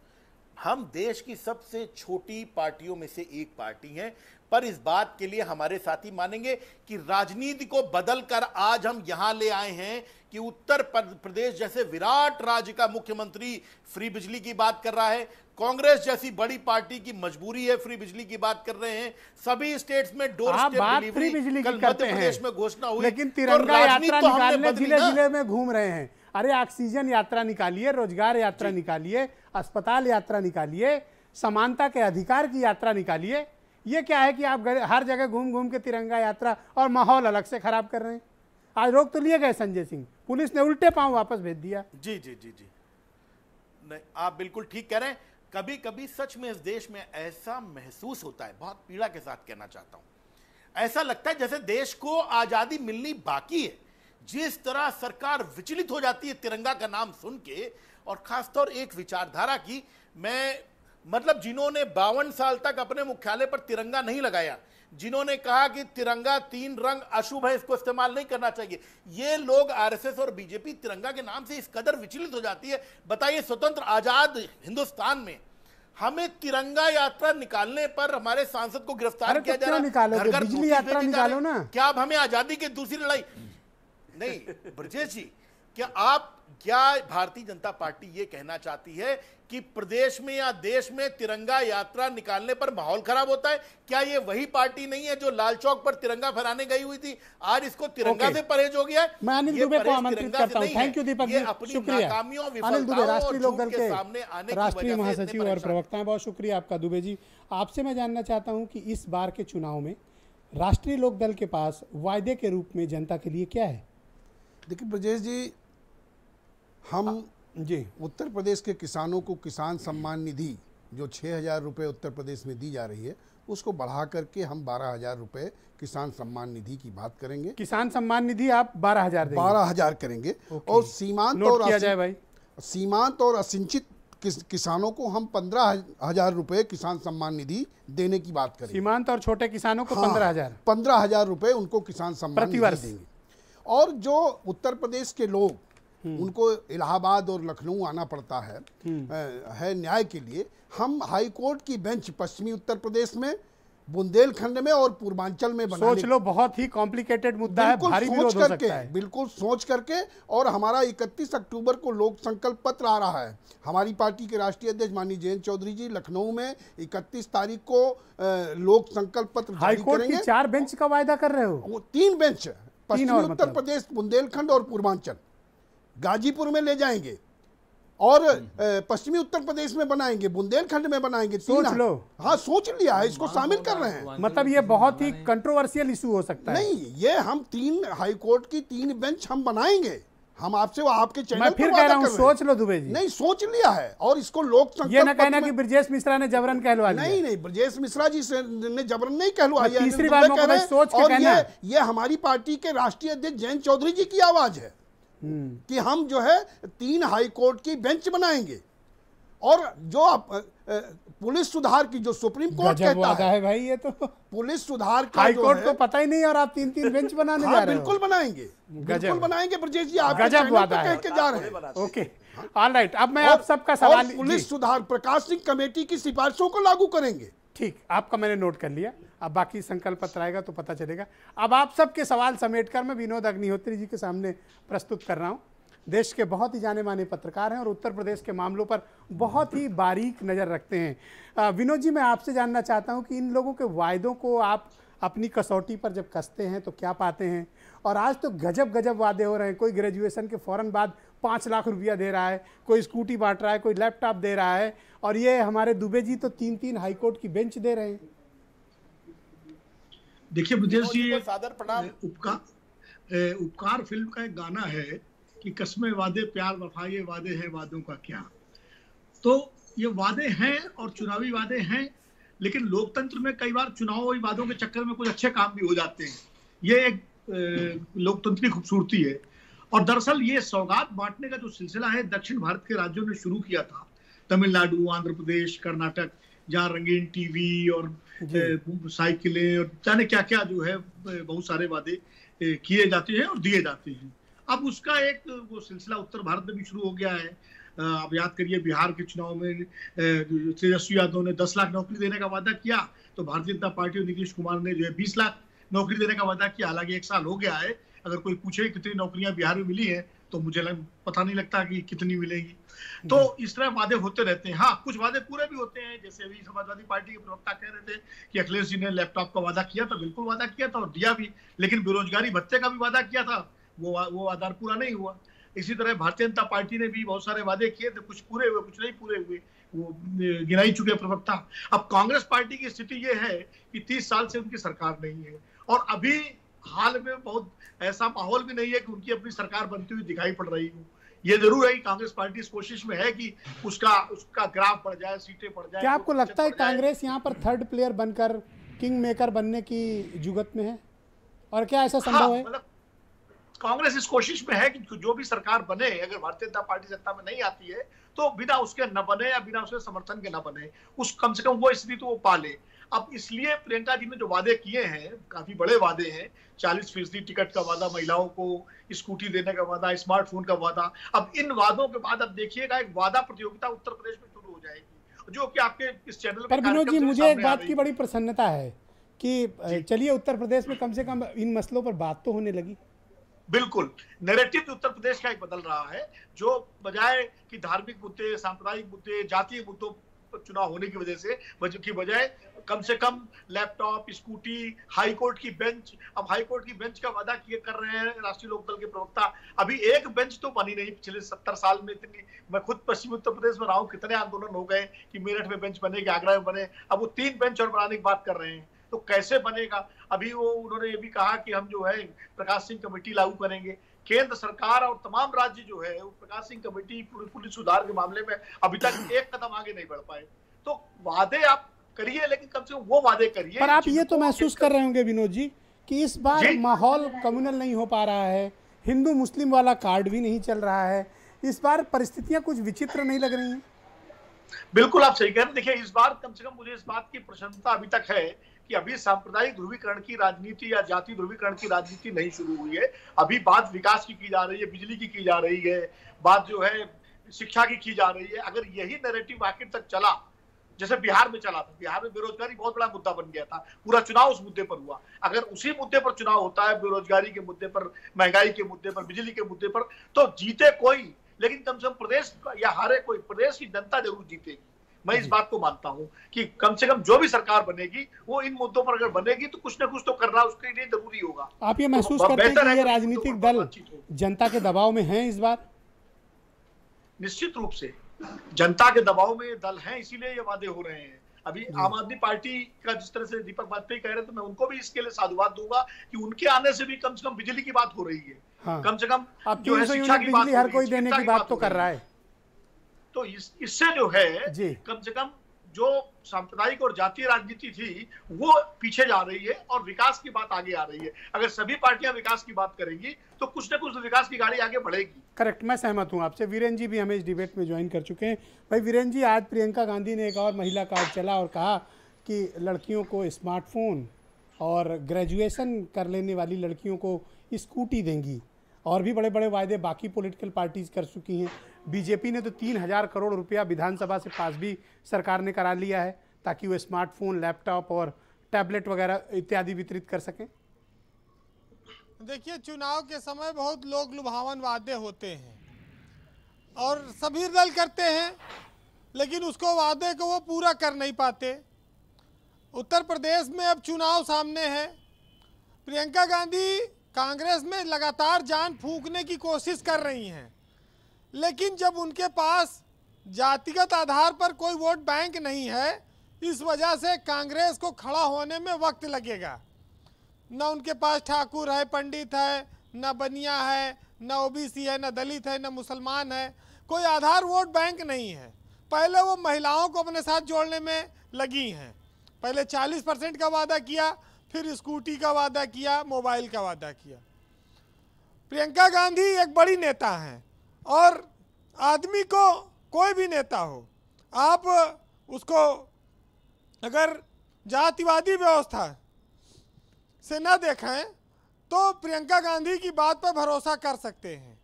S9: हम देश की सबसे छोटी पार्टियों में से एक पार्टी हैं, पर इस बात के लिए हमारे साथी मानेंगे कि राजनीति को बदलकर आज हम यहां ले आए हैं कि उत्तर प्रदेश जैसे विराट राज्य का मुख्यमंत्री फ्री बिजली की बात कर रहा है, कांग्रेस जैसी बड़ी पार्टी की मजबूरी है फ्री बिजली की बात कर रहे हैं, सभी स्टेट्स में डोर स्टेप डिलीवरी कल मध्य प्रदेश में घोषणा हुई,
S1: लेकिन तिरंगा यात्रा निकालने जिले जिले में घूम रहे हैं। अरे ऑक्सीजन यात्रा निकालिए, रोजगार यात्रा निकालिए, अस्पताल यात्रा निकालिए, समानता के अधिकार की यात्रा निकालिए। ये क्या है कि आप हर जगह घूम घूम के तिरंगा यात्रा और माहौल अलग से खराब कर रहे हैं। आज रोक तो लिए गए संजय सिंह, पुलिस ने उल्टे पांव वापस भेज दिया।
S9: जी जी जी जी, नहीं आप बिल्कुल ठीक कह रहे हैं। कभी कभी सच में इस देश में ऐसा महसूस होता है, बहुत पीड़ा के साथ कहना चाहता हूं, ऐसा लगता है जैसे देश को आजादी मिलनी बाकी है। जिस तरह सरकार विचलित हो जाती है तिरंगा का नाम सुन के, और खासतौर एक विचारधारा की, मैं मतलब जिन्होंने 52 साल तक अपने मुख्यालय पर तिरंगा नहीं लगाया, जिन्होंने कहा कि तिरंगा 3 रंग अशुभ है, इसको इस्तेमाल नहीं करना चाहिए, ये लोग आरएसएस और बीजेपी तिरंगा के नाम से इस कदर विचलित हो जाती है। बताइए, स्वतंत्र आजाद हिंदुस्तान में हमें तिरंगा यात्रा निकालने पर हमारे सांसद को गिरफ्तार किया जा रहा है, घर
S1: बिजली यात्रा निकालो ना।
S9: क्या अब हमें आजादी की दूसरी लड़ाई नहीं? ब्रजेश जी, क्या भारतीय जनता पार्टी ये कहना चाहती है कि प्रदेश में या देश में तिरंगा यात्रा निकालने पर माहौल खराब होता है? क्या ये वही पार्टी नहीं है जो लाल चौक पर तिरंगा फहराने गई हुई थी, आज इसको तिरंगा से परहेज हो गया है?
S1: मैं अनिल दुबे को आमंत्रित करता हूं। थैंक यू दीपक जी, शुक्रिया। अनिल दुबे, राष्ट्रीय लोकदल के राष्ट्रीय महासचिव और प्रवक्ता हैं, बहुत शुक्रिया आपका दुबे जी। आपसे मैं जानना चाहता हूं कि इस बार के चुनाव में राष्ट्रीय लोकदल के पास वायदे के रूप में जनता के लिए क्या है?
S10: देखिए ब्रजेश जी, हम उत्तर प्रदेश के किसानों को किसान सम्मान निधि जो 6,000 रुपये उत्तर प्रदेश में दी जा रही है, उसको बढ़ा करके हम 12,000 रुपये किसान सम्मान निधि की बात करेंगे।
S1: किसान सम्मान निधि आप 12,000 देंगे?
S10: 12,000 करेंगे। और सीमांत और असिंचित किसानों को हम 15,000 रुपये किसान सम्मान निधि देने की बात करेंगे।
S1: सीमांत और छोटे किसानों को
S10: 15,000 रुपये उनको किसान सम्मान निधि देंगे। और जो उत्तर प्रदेश के लोग, उनको इलाहाबाद और लखनऊ आना पड़ता है न्याय के लिए, हम हाई कोर्ट की बेंच पश्चिमी उत्तर प्रदेश में, बुंदेलखंड में और पूर्वांचल में बनाने,
S1: सोच लो, बहुत ही कॉम्प्लिकेटेड मुद्दा है, भारी विरोध हो सकता है।
S10: बिल्कुल सोच करके। और हमारा 31 अक्टूबर को लोक संकल्प पत्र आ रहा है। हमारी पार्टी के राष्ट्रीय अध्यक्ष माननीय जयंत चौधरी जी लखनऊ में 31 तारीख को लोक संकल्प पत्र जारी करेंगे।
S1: हाईकोर्ट की 4 बेंच का वायदा कर रहे हो?
S10: वो 3 बेंच, पश्चिमी उत्तर प्रदेश, बुंदेलखंड और पूर्वांचल, गाजीपुर में ले जाएंगे और पश्चिमी उत्तर प्रदेश में बनाएंगे, बुंदेलखंड में बनाएंगे।
S1: सोच लो।
S10: हाँ, सोच लिया है, इसको शामिल कर रहे हैं।
S1: मतलब ये बहुत ही कंट्रोवर्शियल इशू हो सकता है।
S10: नहीं, ये हम 3 हाई कोर्ट की 3 बेंच हम बनाएंगे। हम आपसे आपके चैनल
S1: मैं फिर कह रहा हूं, सोच लो दुबे जी।
S10: नहीं, सोच लिया है। और इसको लोक संकल्प,
S1: ये ना कहना कि ब्रजेश मिश्रा ने जबरन कहलवा लिया।
S10: नहीं, ब्रजेश मिश्रा जी ने जबरन नहीं कहलवाया।
S1: तीसरी बार सोच के कहना।
S10: ये हमारी पार्टी के राष्ट्रीय अध्यक्ष जयंत चौधरी जी की आवाज है कि हम जो है 3 हाई कोर्ट की बेंच बनाएंगे। और जो पुलिस सुधार की, जो सुप्रीम कोर्ट कहता
S1: है भाई, ये तो
S10: पुलिस सुधार का
S1: हाई कोर्ट को पता ही नहीं, और आप 3 बेंच बनाने जा रहे हो।
S10: बिल्कुल बनाएंगे, बिल्कुल बनाएंगे ब्रजेश जी, आप
S1: गजब वादा है,
S10: कह के जा रहे हैं।
S1: Okay, alright. अब मैं आप सबका सवाल,
S10: पुलिस सुधार प्रकाश सिंह कमेटी की सिफारिशों को लागू करेंगे।
S1: ठीक, आपका मैंने नोट कर लिया। अब बाकी संकल्प पत्र आएगा तो पता चलेगा। अब आप सबके सवाल समेटकर मैं विनोद अग्निहोत्री जी के सामने प्रस्तुत कर रहा हूं। देश के बहुत ही जाने माने पत्रकार हैं और उत्तर प्रदेश के मामलों पर बहुत ही बारीक नज़र रखते हैं। विनोद जी, मैं आपसे जानना चाहता हूं कि इन लोगों के वायदों को आप अपनी कसौटी पर जब कसते हैं तो क्या पाते हैं? और आज तो गजब वादे हो रहे हैं। कोई ग्रेजुएशन के फ़ौरन बाद 5 लाख रुपया दे रहा है, कोई स्कूटी बांट रहा है, कोई लैपटॉप दे रहा है, और ये हमारे दुबे जी तो 3 हाईकोर्ट की बेंच दे रहे हैं।
S11: देखिए ब्रजेश जी, उपकार फिल्म का एक गाना है कि कस्में वादे प्यार वफा ये वादे हैं, वादों का क्या। तो ये वादे हैं और चुनावी वादे हैं, लेकिन लोकतंत्र में कई बार चुनावी वादों के चक्कर में कुछ अच्छे काम भी हो जाते हैं। ये एक लोकतंत्र की खूबसूरती है। और दरअसल ये सौगात बांटने का जो सिलसिला है, दक्षिण भारत के राज्यों ने शुरू किया था, तमिलनाडु, आंध्र प्रदेश, कर्नाटक, जहाँ रंगीन टीवी और साइकिलें और जाने क्या क्या जो है बहुत सारे वादे किए जाते हैं और दिए जाते हैं। अब उसका एक वो सिलसिला उत्तर भारत में भी शुरू हो गया है। आप याद करिए बिहार के चुनाव में तेजस्वी यादव ने 10 लाख नौकरी देने का वादा किया, तो भारतीय जनता पार्टी और नीतीश कुमार ने जो है 20 लाख नौकरी देने का वादा किया। हालांकि 1 साल हो गया है, अगर कोई पूछे कितनी नौकरियां बिहार में मिली है तो मुझे पता नहीं लगता कि कितनी मिलेगी। तो इस तरह वादे होते रहते हैं। हाँ, कुछ वादे पूरे भी होते हैं, जैसे अभी समाजवादी पार्टी के प्रवक्ता कह रहे थे कि अखिलेश जी ने लैपटॉप का वादा किया था, बिल्कुल वादा किया था और दिया भी, लेकिन बेरोजगारी भत्ते का भी वादा किया था, वो वादा पूरा नहीं हुआ। इसी तरह भारतीय जनता पार्टी ने भी बहुत सारे वादे किए थे, कुछ पूरे हुए कुछ नहीं पूरे हुए, वो गिनाई चुके प्रवक्ता। अब कांग्रेस पार्टी की स्थिति ये है कि 30 साल से उनकी सरकार नहीं है और अभी हाल में बहुत ऐसा माहौल भी नहीं है कि उनकी अपनी सरकार बनती हुई दिखाई पड़ रही हो। ये जरूर है कि कांग्रेस पार्टी इस कोशिश में है कि उसका ग्राफ बढ़ जाए, सीटें बढ़ जाए।
S1: क्या आपको लगता है कांग्रेस यहाँ पर थर्ड प्लेयर बनकर किंग मेकर बनने की जुगत में है, और क्या ऐसा संभव है?
S11: मतलब कांग्रेस इस कोशिश में है कि जो भी सरकार बने, अगर भारतीय जनता पार्टी सत्ता में नहीं आती है तो बिना उसके न बने या बिना उसके समर्थन के न बने, उस कम से कम वो स्थिति तो वो पाले। अब इसलिए प्रियंका जी ने जो वादे किए हैं, काफी बड़े वादे हैं, 40% टिकट का वादा, महिलाओं को स्कूटी देने का वादा, स्मार्टफोन का वादा। अब इन वादों के बाद अब देखिएगा एक वादा प्रतियोगिता उत्तर प्रदेश में शुरू हो जाएगी, जो कि आपके इस चैनल
S1: पर विनोद जी, मुझे एक बात की बड़ी प्रसन्नता है कि चलिए उत्तर प्रदेश में कम से कम इन मसलों पर बात तो होने लगी।
S11: बिल्कुल, नैरेटिव उत्तर प्रदेश का एक बदल रहा है, जो बजाय कि धार्मिक मुद्दे, सांप्रदायिक मुद्दे, जातीय मुद्दों पर चुनाव होने की वजह से की बजाय कम से कम लैपटॉप, स्कूटी, हाई कोर्ट की बेंच। अब हाई कोर्ट की बेंच का वादा किए कर रहे हैं राष्ट्रीय लोकदल के प्रवक्ता। अभी एक बेंच तो बनी नहीं पिछले 70 साल में। इतनी, मैं खुद पश्चिमी उत्तर प्रदेश में रहा हूँ, कितने आंदोलन हो गए कि मेरठ में बेंच बनेगी, आगरा में बने, अब वो 3 बेंच और बनाने की बात कर रहे हैं। तो कैसे बनेगा? अभी वो उन्होंने ये भी कहा कि हम जो है प्रकाश सिंह कमेटी लागू करेंगे। केंद्र सरकार और तमाम राज्य जो है वो प्रकाश सिंह कमेटी, पुलिस सुधार के मामले में अभी तक एक कदम आगे नहीं बढ़ पाए। तो वादे आप करिए, लेकिन कम से कम वो वादे करिए।
S1: पर आप ये तो महसूस कर रहे होंगे विनोद जी कि इस बार माहौल कम्युनल नहीं हो पा रहा है, हिंदू मुस्लिम वाला कार्ड भी नहीं चल रहा है, इस बार परिस्थितियां कुछ विचित्र नहीं लग रही हैं?
S11: बिल्कुल आप सही कह रहे हैं। देखिए, इस बार कम से कम मुझे इस बात की प्रसन्नता अभी तक है कि अभी सांप्रदायिक ध्रुवीकरण की राजनीति या जाति ध्रुवीकरण की राजनीति नहीं शुरू हुई है। अभी बात विकास की जा रही है, बिजली की जा रही है, बात जो है शिक्षा की जा रही है। अगर यही नैरेटिव आखिर तक चला, जैसे बिहार में चला था, बिहार में बेरोजगारी बहुत बड़ा मुद्दा बन गया था, पूरा चुनाव उस मुद्दे पर हुआ। अगर उसी मुद्दे पर चुनाव होता है, बेरोजगारी के मुद्दे पर, महंगाई के मुद्दे पर, बिजली के मुद्दे पर, तो जीते कोई, लेकिन कम से कम प्रदेश या हारे कोई, प्रदेश की जनता जरूर जीतेगी। मैं इस बात को मानता हूं कि कम से कम जो भी सरकार बनेगी वो इन मुद्दों पर अगर बनेगी तो कुछ ना कुछ तो करना उसके लिए जरूरी होगा।
S1: आप ये महसूस करते हैं कि ये राजनीतिक दल जनता के दबाव में हैं इस बार?
S11: निश्चित रूप से जनता के दबाव में दल हैं, इसीलिए ये वादे हो रहे हैं। अभी आम आदमी पार्टी का जिस तरह से दीपक वाजपेयी कह रहे थे, मैं उनको भी इसके लिए साधुवाद दूंगा कि उनके आने से भी कम से कम बिजली की बात हो रही है।
S1: हाँ।
S11: कम से कम
S1: अब जो है शिक्षा की बात, हर कोई देने की बात तो कर रहा है।
S11: तो इससे जो है कम से कम जो सांप्रदायिक और जातीय राजनीति थी वो पीछे जा रही है और विकास की बात आगे आ रही है। अगर सभी पार्टियां विकास की बात करेंगी तो कुछ ना कुछ विकास की गाड़ी आगे बढ़ेगी।
S1: करेक्ट, मैं सहमत हूं आपसे। वीरेंद्र जी भी हमें इस डिबेट में ज्वाइन कर चुके हैं। भाई वीरेंद्र जी, आज प्रियंका गांधी ने एक और महिला कार्ड चला और कहा कि लड़कियों को स्मार्टफोन और ग्रेजुएशन कर लेने वाली लड़कियों को स्कूटी देंगी, और भी बड़े बड़े वायदे बाकी पॉलिटिकल पार्टीज कर चुकी हैं। बीजेपी ने तो 3000 करोड़ रुपया विधानसभा से पास भी सरकार ने करा लिया है ताकि वो स्मार्टफोन, लैपटॉप और टैबलेट वगैरह इत्यादि वितरित कर सकें।
S12: देखिए, चुनाव के समय बहुत लोग लुभावन वादे होते हैं और सभी दल करते हैं, लेकिन उसको वादे को वो पूरा कर नहीं पाते। उत्तर प्रदेश में अब चुनाव सामने है। प्रियंका गांधी कांग्रेस में लगातार जान फूंकने की कोशिश कर रही हैं, लेकिन जब उनके पास जातिगत आधार पर कोई वोट बैंक नहीं है, इस वजह से कांग्रेस को खड़ा होने में वक्त लगेगा। न उनके पास ठाकुर है, पंडित है, न बनिया है, न ओबीसी है, न दलित है, न मुसलमान है, कोई आधार वोट बैंक नहीं है। पहले वो महिलाओं को अपने साथ जोड़ने में लगी हैं। पहले 40% का वादा किया, फिर स्कूटी का वादा किया, मोबाइल का वादा किया। प्रियंका गांधी एक बड़ी नेता हैं और आदमी को, कोई भी नेता हो, आप उसको अगर जातिवादी व्यवस्था से न देखें तो प्रियंका गांधी की बात पर भरोसा कर सकते हैं।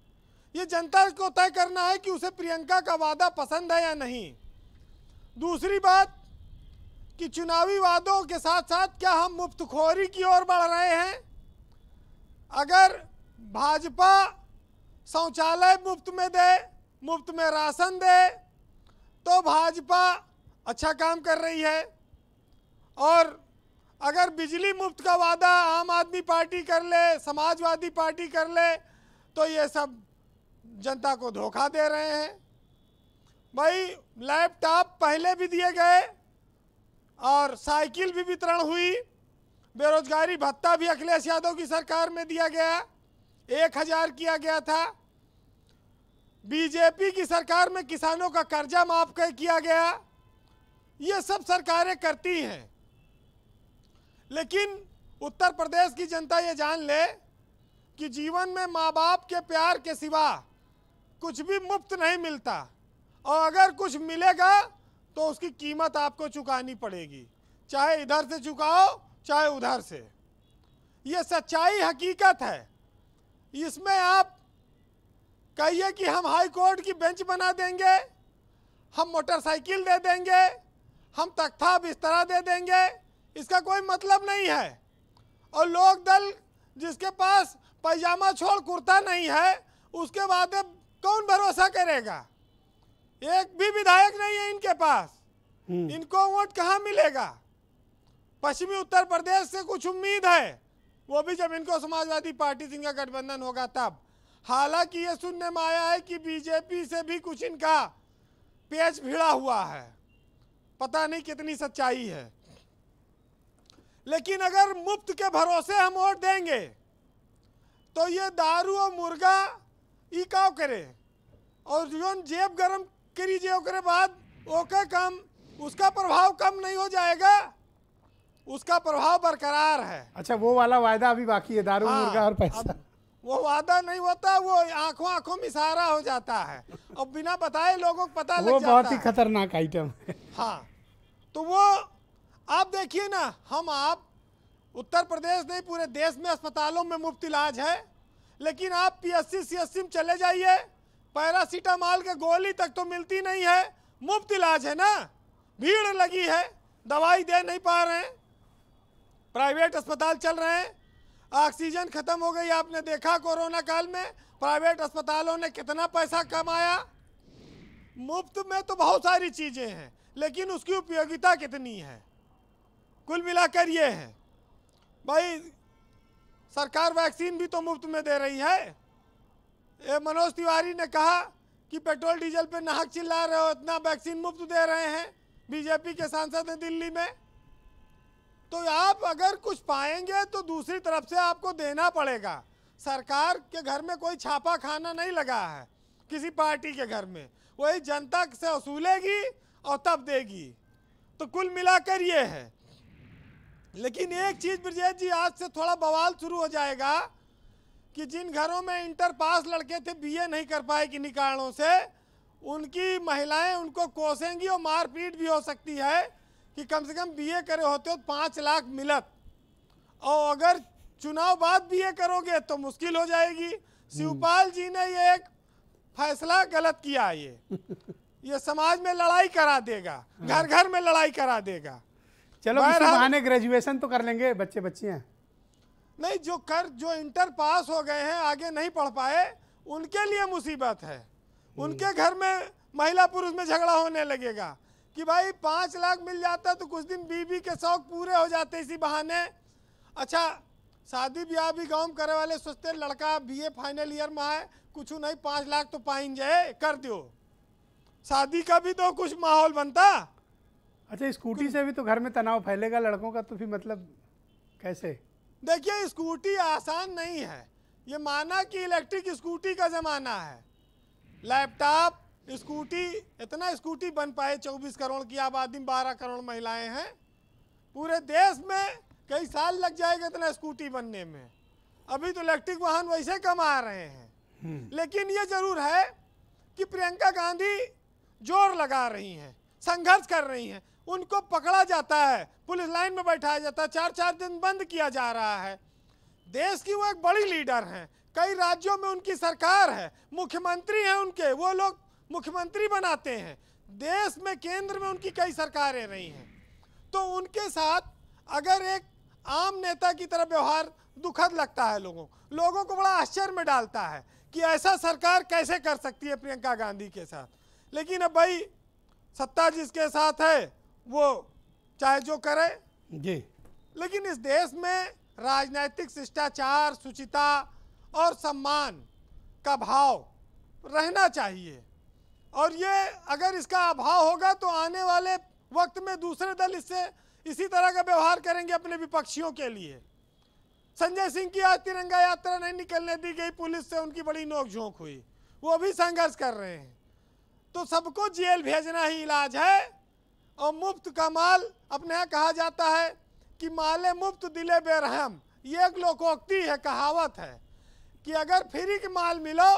S12: ये जनता को तय करना है कि उसे प्रियंका का वादा पसंद है या नहीं। दूसरी बात कि चुनावी वादों के साथ साथ क्या हम मुफ्तखोरी की ओर बढ़ रहे हैं? अगर भाजपा शौचालय मुफ्त में दे, मुफ्त में राशन दे, तो भाजपा अच्छा काम कर रही है। और अगर बिजली मुफ्त का वादा आम आदमी पार्टी कर ले, समाजवादी पार्टी कर ले, तो ये सब जनता को धोखा दे रहे हैं। भाई लैपटॉप पहले भी दिए गए और साइकिल भी वितरण हुई, बेरोजगारी भत्ता भी अखिलेश यादव की सरकार में दिया गया, 1000 किया गया था। बीजेपी की सरकार में किसानों का कर्जा माफ किया गया। ये सब सरकारें करती हैं, लेकिन उत्तर प्रदेश की जनता ये जान ले कि जीवन में माँ बाप के प्यार के सिवा कुछ भी मुफ्त नहीं मिलता, और अगर कुछ मिलेगा तो उसकी कीमत आपको चुकानी पड़ेगी, चाहे इधर से चुकाओ चाहे उधर से। ये सच्चाई हकीकत है। इसमें आप कहिए कि हम हाई कोर्ट की बेंच बना देंगे, हम मोटरसाइकिल दे देंगे, हम तख्ता बिस्तरा दे देंगे, इसका कोई मतलब नहीं है। और लोक दल जिसके पास पैजामा छोड़ कुर्ता नहीं है, उसके वादे कौन भरोसा करेगा? एक भी विधायक नहीं है इनके पास, इनको वोट कहाँ मिलेगा? पश्चिमी उत्तर प्रदेश से कुछ उम्मीद है, वो भी जब इनको समाजवादी पार्टी से इनका गठबंधन होगा तब। हालांकि ये सुनने में आया है कि बीजेपी से भी कुछ इनका पेच भिड़ा हुआ है, पता नहीं कितनी सच्चाई है। लेकिन अगर मुफ्त के भरोसे हम वोट देंगे तो ये दारू और मुर्गा ई काव करे, और जो जेब गरम करीजिए ओकरे बाद ओके कम, उसका प्रभाव कम नहीं हो जाएगा, उसका प्रभाव बरकरार है।
S1: अच्छा, वो वाला वायदा अभी बाकी है, दारू मुर्गा और पैसा।
S12: वो वादा नहीं होता, वो आंखों आंखों में इशारा हो जाता है और बिना बताए लोगों को पता लग जाता है।
S1: वो बहुत ही खतरनाक आइटम है।
S12: हाँ, तो वो आप देखिए ना, हम आप उत्तर प्रदेश नहीं पूरे देश में अस्पतालों में मुफ्त इलाज है, लेकिन आप PSC CSC में चले जाइए, पैरासीटामॉल के गोली तक तो मिलती नहीं है। मुफ्त इलाज है ना, भीड़ लगी है, दवाई दे नहीं पा रहे हैं, प्राइवेट अस्पताल चल रहे हैं। ऑक्सीजन खत्म हो गई, आपने देखा कोरोना काल में प्राइवेट अस्पतालों ने कितना पैसा कमाया। मुफ्त में तो बहुत सारी चीजें हैं, लेकिन उसकी उपयोगिता कितनी है? कुल मिलाकर ये है भाई, सरकार वैक्सीन भी तो मुफ्त में दे रही है। ये मनोज तिवारी ने कहा कि पेट्रोल डीजल पे नाहक चिल्ला रहे हो, इतना वैक्सीन मुफ्त दे रहे हैं बीजेपी के सांसद हैं दिल्ली में। तो आप अगर कुछ पाएंगे तो दूसरी तरफ से आपको देना पड़ेगा। सरकार के घर में कोई छापा खाना नहीं लगा है किसी पार्टी के घर में, वही जनता से वसूलेगी और तब देगी। तो कुल मिलाकर ये है। लेकिन एक चीज ब्रजेश जी, आज से थोड़ा बवाल शुरू हो जाएगा कि जिन घरों में इंटर पास लड़के थे, BA नहीं कर पाए किन्हीं कारणों से, उनकी महिलाएं उनको कोसेंगी और मारपीट भी हो सकती है कि कम से कम BA करे होते हो तो 5 लाख मिलत, और अगर चुनाव बाद BA करोगे तो मुश्किल हो जाएगी। शिवपाल जी ने ये एक फैसला गलत किया, ये समाज में लड़ाई करा देगा, घर घर में लड़ाई करा देगा।
S1: चलो इसी बहाने ग्रेजुएशन तो कर लेंगे बच्चे बच्चियां।
S12: नहीं, जो इंटर पास हो गए हैं, आगे नहीं पढ़ पाए, उनके लिए मुसीबत है। उनके घर में महिला पुरुष में झगड़ा होने लगेगा कि भाई 5 लाख मिल जाता तो कुछ दिन बीबी के शौक पूरे हो जाते इसी बहाने। अच्छा, शादी ब्याह भी गाँव में करे वाले सोचते लड़का BA फाइनल ईयर में है, कुछ नहीं 5 लाख तो पाइन जाए, कर दो, शादी का भी तो कुछ माहौल बनता।
S1: अच्छा, स्कूटी से भी तो घर में तनाव फैलेगा लड़कों का, तो फिर मतलब कैसे?
S12: देखिए, स्कूटी आसान नहीं है। ये माना कि इलेक्ट्रिक स्कूटी का ज़माना है, लैपटॉप स्कूटी, इतना स्कूटी बन पाए 24 करोड़ की आबादी में 12 करोड़ महिलाएं हैं। पूरे देश में कई साल लग जाएगा इतना स्कूटी बनने में। अभी तो इलेक्ट्रिक वाहन वैसे कम आ रहे हैं। लेकिन ये जरूर है कि प्रियंका गांधी जोर लगा रही हैं, संघर्ष कर रही हैं, उनको पकड़ा जाता है, पुलिस लाइन में बैठाया जाता है, 4-4 दिन बंद किया जा रहा है। देश की वो एक बड़ी लीडर हैं, कई राज्यों में उनकी सरकार है, मुख्यमंत्री हैं उनके, वो लोग मुख्यमंत्री बनाते हैं, देश में केंद्र में उनकी कई सरकारें रही हैं। तो उनके साथ अगर एक आम नेता की तरह व्यवहार दुखद लगता है, लोगों को बड़ा आश्चर्य में डालता है कि ऐसा सरकार कैसे कर सकती है प्रियंका गांधी के साथ। लेकिन अब भाई सत्ता जिसके साथ है वो चाहे जो करे
S1: जी।
S12: लेकिन इस देश में राजनीतिक शिष्टाचार, शुचिता और सम्मान का भाव रहना चाहिए, और ये अगर इसका अभाव होगा तो आने वाले वक्त में दूसरे दल इससे इसी तरह का व्यवहार करेंगे अपने विपक्षियों के लिए। संजय सिंह की आज तिरंगा यात्रा नहीं निकलने दी गई, पुलिस से उनकी बड़ी नोकझोंक हुई, वो भी संघर्ष कर रहे हैं। तो सबको जेल भेजना ही इलाज है, और मुफ्त का माल, अपने यहाँ कहा जाता है कि माले मुफ्त दिले बेरहम, ये एक लोकोक्ति है, कहावत है कि अगर फ्री के माल मिलो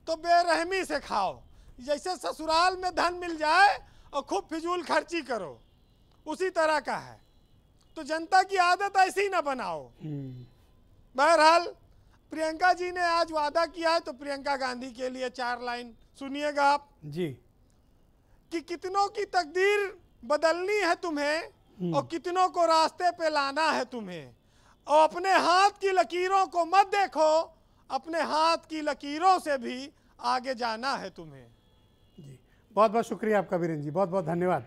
S12: तो बेरहमी से खाओ। जैसे ससुराल में धन मिल जाए और खूब फिजूल खर्ची करो, उसी तरह का है। तो जनता की आदत ऐसी ना बनाओ। बहरहाल प्रियंका जी ने आज वादा किया है, तो प्रियंका गांधी के लिए 4 लाइन सुनिएगा आप
S1: जी।
S12: कि कितनों की तकदीर बदलनी है तुम्हें और कितनों को रास्ते पे लाना है तुम्हें, और अपने हाथ की लकीरों को मत देखो, अपने हाथ की लकीरों से भी आगे जाना है तुम्हें।
S1: जी, बहुत बहुत शुक्रिया आपका वीरेंद्र जी, बहुत बहुत धन्यवाद।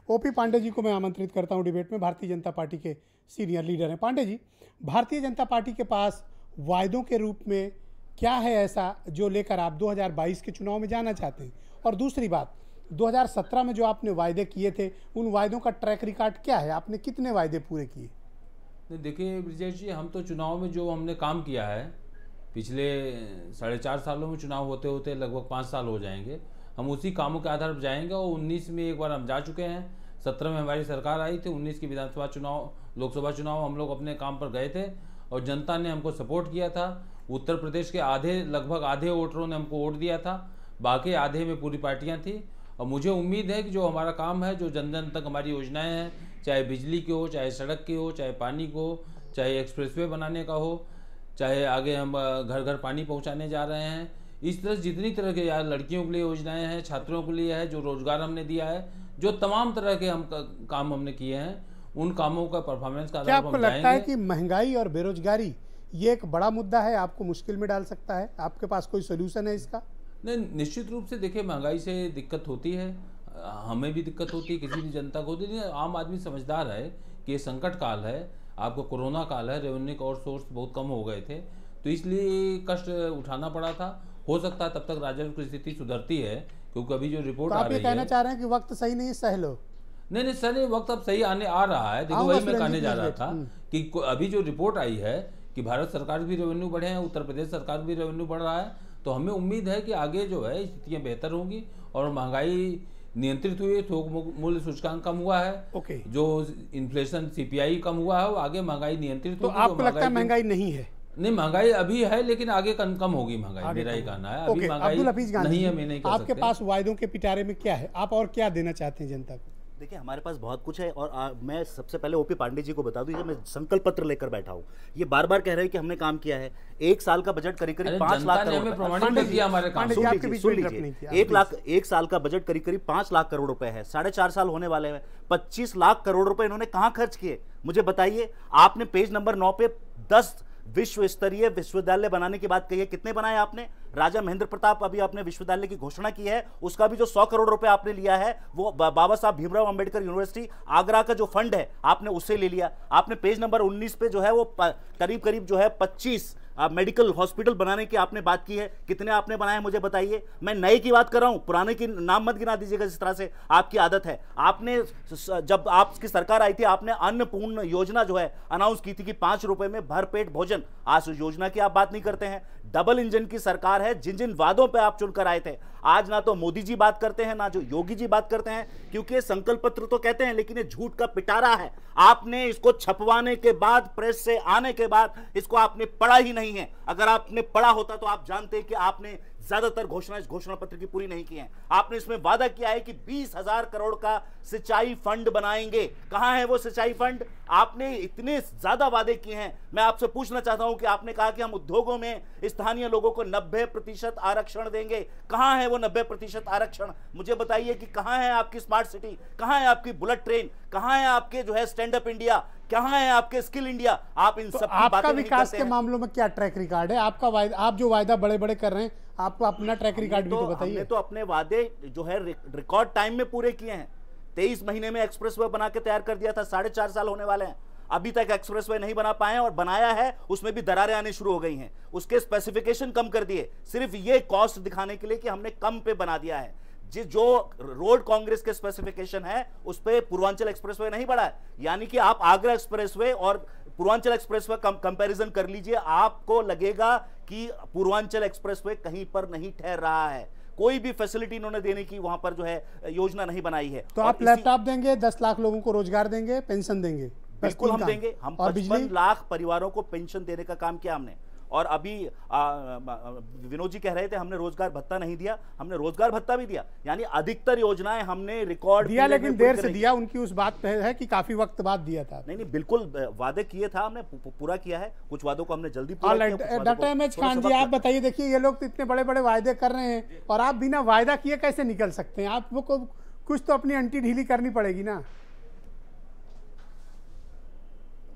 S1: ओपी पांडे जी को मैं आमंत्रित करता हूं डिबेट में, भारतीय जनता पार्टी के सीनियर लीडर हैं। पांडे जी, भारतीय जनता पार्टी के पास वायदों के रूप में क्या है ऐसा जो लेकर आप 2022 के चुनाव में जाना चाहते हैं? और दूसरी बात, 2017 में जो आपने वायदे किए थे, उन वायदों का ट्रैक रिकॉर्ड क्या है? आपने कितने वायदे पूरे किए?
S5: देखिए ब्रिजेश जी, हम तो चुनाव में जो हमने काम किया है, पिछले 4.5 सालों में चुनाव होते होते लगभग 5 साल हो जाएंगे, हम उसी कामों के आधार पर जाएंगे। और 19 में एक बार हम जा चुके हैं, 17 में हमारी सरकार आई थी, 19 की विधानसभा चुनाव, लोकसभा चुनाव हम लोग अपने काम पर गए थे और जनता ने हमको सपोर्ट किया था। उत्तर प्रदेश के लगभग आधे वोटरों ने हमको वोट दिया था, बाकी आधे में पूरी पार्टियां थी। और मुझे उम्मीद है कि जो हमारा काम है, जो जन जन तक हमारी योजनाएं हैं, चाहे बिजली की हो, चाहे सड़क की हो, चाहे पानी को, चाहे एक्सप्रेसवे बनाने का हो, चाहे आगे हम घर घर पानी पहुंचाने जा रहे हैं, इस तरह जितनी तरह के यार लड़कियों के लिए योजनाएं हैं, छात्रों के लिए है, जो रोजगार हमने दिया है, जो तमाम तरह के काम हमने किए हैं, उन कामों का परफॉर्मेंस का
S1: क्या आपको लगता है कि महंगाई और बेरोजगारी ये एक बड़ा मुद्दा है, आपको मुश्किल में डाल सकता है? आपके पास कोई सोल्यूशन है इसका?
S5: नहीं, निश्चित रूप से देखिए, महंगाई से दिक्कत होती है, हमें भी दिक्कत होती है, किसी भी जनता को होती है। आम आदमी समझदार है कि ये संकट काल है, आपको कोरोना काल है, रेवेन्यू और सोर्स बहुत कम हो गए थे, तो इसलिए कष्ट उठाना पड़ा था। हो सकता है तब तक राजस्व की स्थिति सुधरती है, क्योंकि अभी जो रिपोर्ट आ रही है।
S1: आप ये कहना चाह रहे हैं कि वक्त सही नहीं, सह लो?
S5: नहीं सर, वक्त अब सही आ रहा है। देखो, वही मैं कहने जा रहा था कि अभी जो रिपोर्ट आई है कि भारत सरकार भी रेवेन्यू बढ़े हैं, उत्तर प्रदेश सरकार भी रेवेन्यू बढ़ रहा है, तो हमें उम्मीद है कि आगे जो है स्थितियाँ बेहतर होंगी और महंगाई नियंत्रित हुई है, थोक मूल्य सूचकांक कम हुआ है, जो इन्फ्लेशन CPI कम हुआ है, वो आगे महंगाई नियंत्रित होगी।
S1: तो आपको लगता है महंगाई नहीं है?
S5: नहीं, महंगाई अभी है, लेकिन आगे कम होगी महंगाई, मेरा ही कहना है। अभी महंगाई नहीं है, मैं नहीं कह सकता।
S1: आपके पास वायदों के पिटारे में क्या है? आप और क्या देना चाहते हैं जनता को?
S6: देखिए, हमारे पास बहुत कुछ है, और मैं सबसे पहले ओपी पांडे जी को बता दूं, ये मैं संकल्प पत्र लेकर बैठा हूं। ये बार बार कह रहे हैं कि हमने काम किया है। 1 साल का बजट करीब 5 लाख करोड़, 1 साल का बजट करीब 5 लाख करोड़ रुपए है। 4.5 साल होने वाले हैं, 25 लाख करोड़ रुपए इन्होंने कहां खर्च किए? मुझे बताइए। आपने पेज नंबर 9 पे 10 विश्व स्तरीय विश्वविद्यालय बनाने की बात कही है, कितने बनाए आपने? राजा महेंद्र प्रताप अभी आपने विश्वविद्यालय की घोषणा की है, उसका भी जो 100 करोड़ रुपए आपने लिया है, वो बाबा साहब भीमराव अंबेडकर यूनिवर्सिटी आगरा का जो फंड है आपने उससे ले लिया। आपने पेज नंबर 19 पे जो है वो करीब जो है 25 मेडिकल हॉस्पिटल बनाने की आपने बात की है, कितने आपने बनाए मुझे बताइए। मैं नए की बात कर रहा हूं, पुराने की नाम मत गिना दीजिएगा, जिस तरह से आपकी आदत है। आपने जब आपकी सरकार आई थी, आपने अन्नपूर्ण योजना जो है अनाउंस की थी कि 5 रुपए में भरपेट भोजन। आज उस योजना की आप बात नहीं करते हैं। डबल इंजन की सरकार है, जिन जिन वादों पे आप चुनकर आए थे, आज ना तो मोदी जी बात करते हैं, ना जो योगी जी बात करते हैं, क्योंकि संकल्प पत्र तो कहते हैं, लेकिन ये झूठ का पिटारा है। आपने इसको छपवाने के बाद, प्रेस से आने के बाद, इसको आपने पढ़ा ही नहीं है। अगर आपने पढ़ा होता तो आप जानते कि आपने ज्यादातर घोषणाएं घोषणा पत्र की पूरी नहीं की हैं। आपने इसमें वादा किया है कि 20,000 करोड़ का सिंचाई फंड बनाएंगे। कहां है वो सिंचाई फंड? आपने इतने ज्यादा वादे किए हैं। मैं आपसे पूछना चाहता हूं कि आपने कहा कि हम उद्योगों में स्थानीय लोगों को 90% आरक्षण देंगे। कहां है वो 90% आरक्षण? मुझे बताइए कि कहां है आपकी स्मार्ट सिटी, कहां है आपकी बुलेट ट्रेन, कहां है आपके जो है स्टैंड अप इंडिया, कहां है आपके स्किल इंडिया? आप इन सब की बातें नहीं
S1: विकास
S6: करते
S1: के
S6: हैं।
S1: मामलों में क्या ट्रैक रिकॉर्ड है आपका? आप जो वायदा बड़े बड़े कर रहे हैं, आपको अपना ट्रैक रिकॉर्ड भी तो बताइए।
S6: हमने तो अपने वादे जो है रिकॉर्ड टाइम में पूरे किए हैं। 23 महीने में एक्सप्रेसवे बना के तैयार कर दिया था। 4.5 साल होने वाले हैं, अभी तक एक्सप्रेसवे नहीं बना पाए हैं, और बनाया है उसमें भी दरारें आने शुरू हो गई हैं। उसके स्पेसिफिकेशन कम कर दिए, सिर्फ ये कॉस्ट दिखाने के लिए कि हमने कम पे बना दिया है। जो रोड कांग्रेस के स्पेसिफिकेशन है उस पे पूर्वांचल एक्सप्रेसवे नहीं बढ़ा है। यानी कि आप आगरा एक्सप्रेसवे और पूर्वांचल एक्सप्रेसवे कंपैरिजन कर लीजिए, आपको लगेगा कि पूर्वांचल एक्सप्रेसवे कहीं पर नहीं ठहर रहा है। कोई भी फैसिलिटी इन्होंने देने की वहां पर जो है योजना नहीं बनाई है।
S1: तो आप लैपटॉप देंगे, 10 लाख लोगों को रोजगार देंगे, पेंशन देंगे?
S6: बिल्कुल हम देंगे। हम 55 लाख परिवारों को पेंशन देने का काम किया हमने। और अभी विनोद जी कह रहे थे हमने रोजगार भत्ता नहीं दिया, हमने रोजगार भत्ता भी दिया। यानी अधिकतर योजनाएं हमने रिकॉर्ड
S1: दिया, लेकिन देर से दिया। उनकी उस बात पे है कि काफी वक्त बाद दिया था।
S6: नहीं, बिल्कुल वादे किए था, हमने पूरा किया है। कुछ वादों को हमने जल्दी पूरा किया।
S1: डॉक्टर एमएच खान जी, आप बताइए, देखिए ये लोग तो इतने बड़े बड़े वायदे कर रहे हैं और आप बिना वायदा किए कैसे निकल सकते हैं? आपको कुछ तो अपनी अंटी ढीली करनी पड़ेगी ना।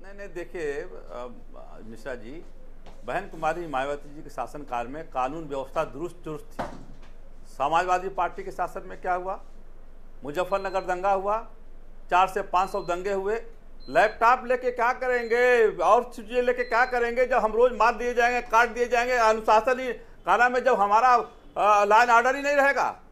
S7: नहीं, देखिए मिश्रा जी, बहन कुमारी मायावती जी के शासनकाल में कानून व्यवस्था दुरुस्त चुस्त थी। समाजवादी पार्टी के शासन में क्या हुआ? मुजफ्फरनगर दंगा हुआ, 400 से 500 दंगे हुए। लैपटॉप लेके क्या करेंगे और चीजें लेके क्या करेंगे जब हम रोज मार दिए जाएंगे, काट दिए जाएंगे, अनुशासन ही काना में जब हमारा लॉ एंड ऑर्डर ही नहीं रहेगा,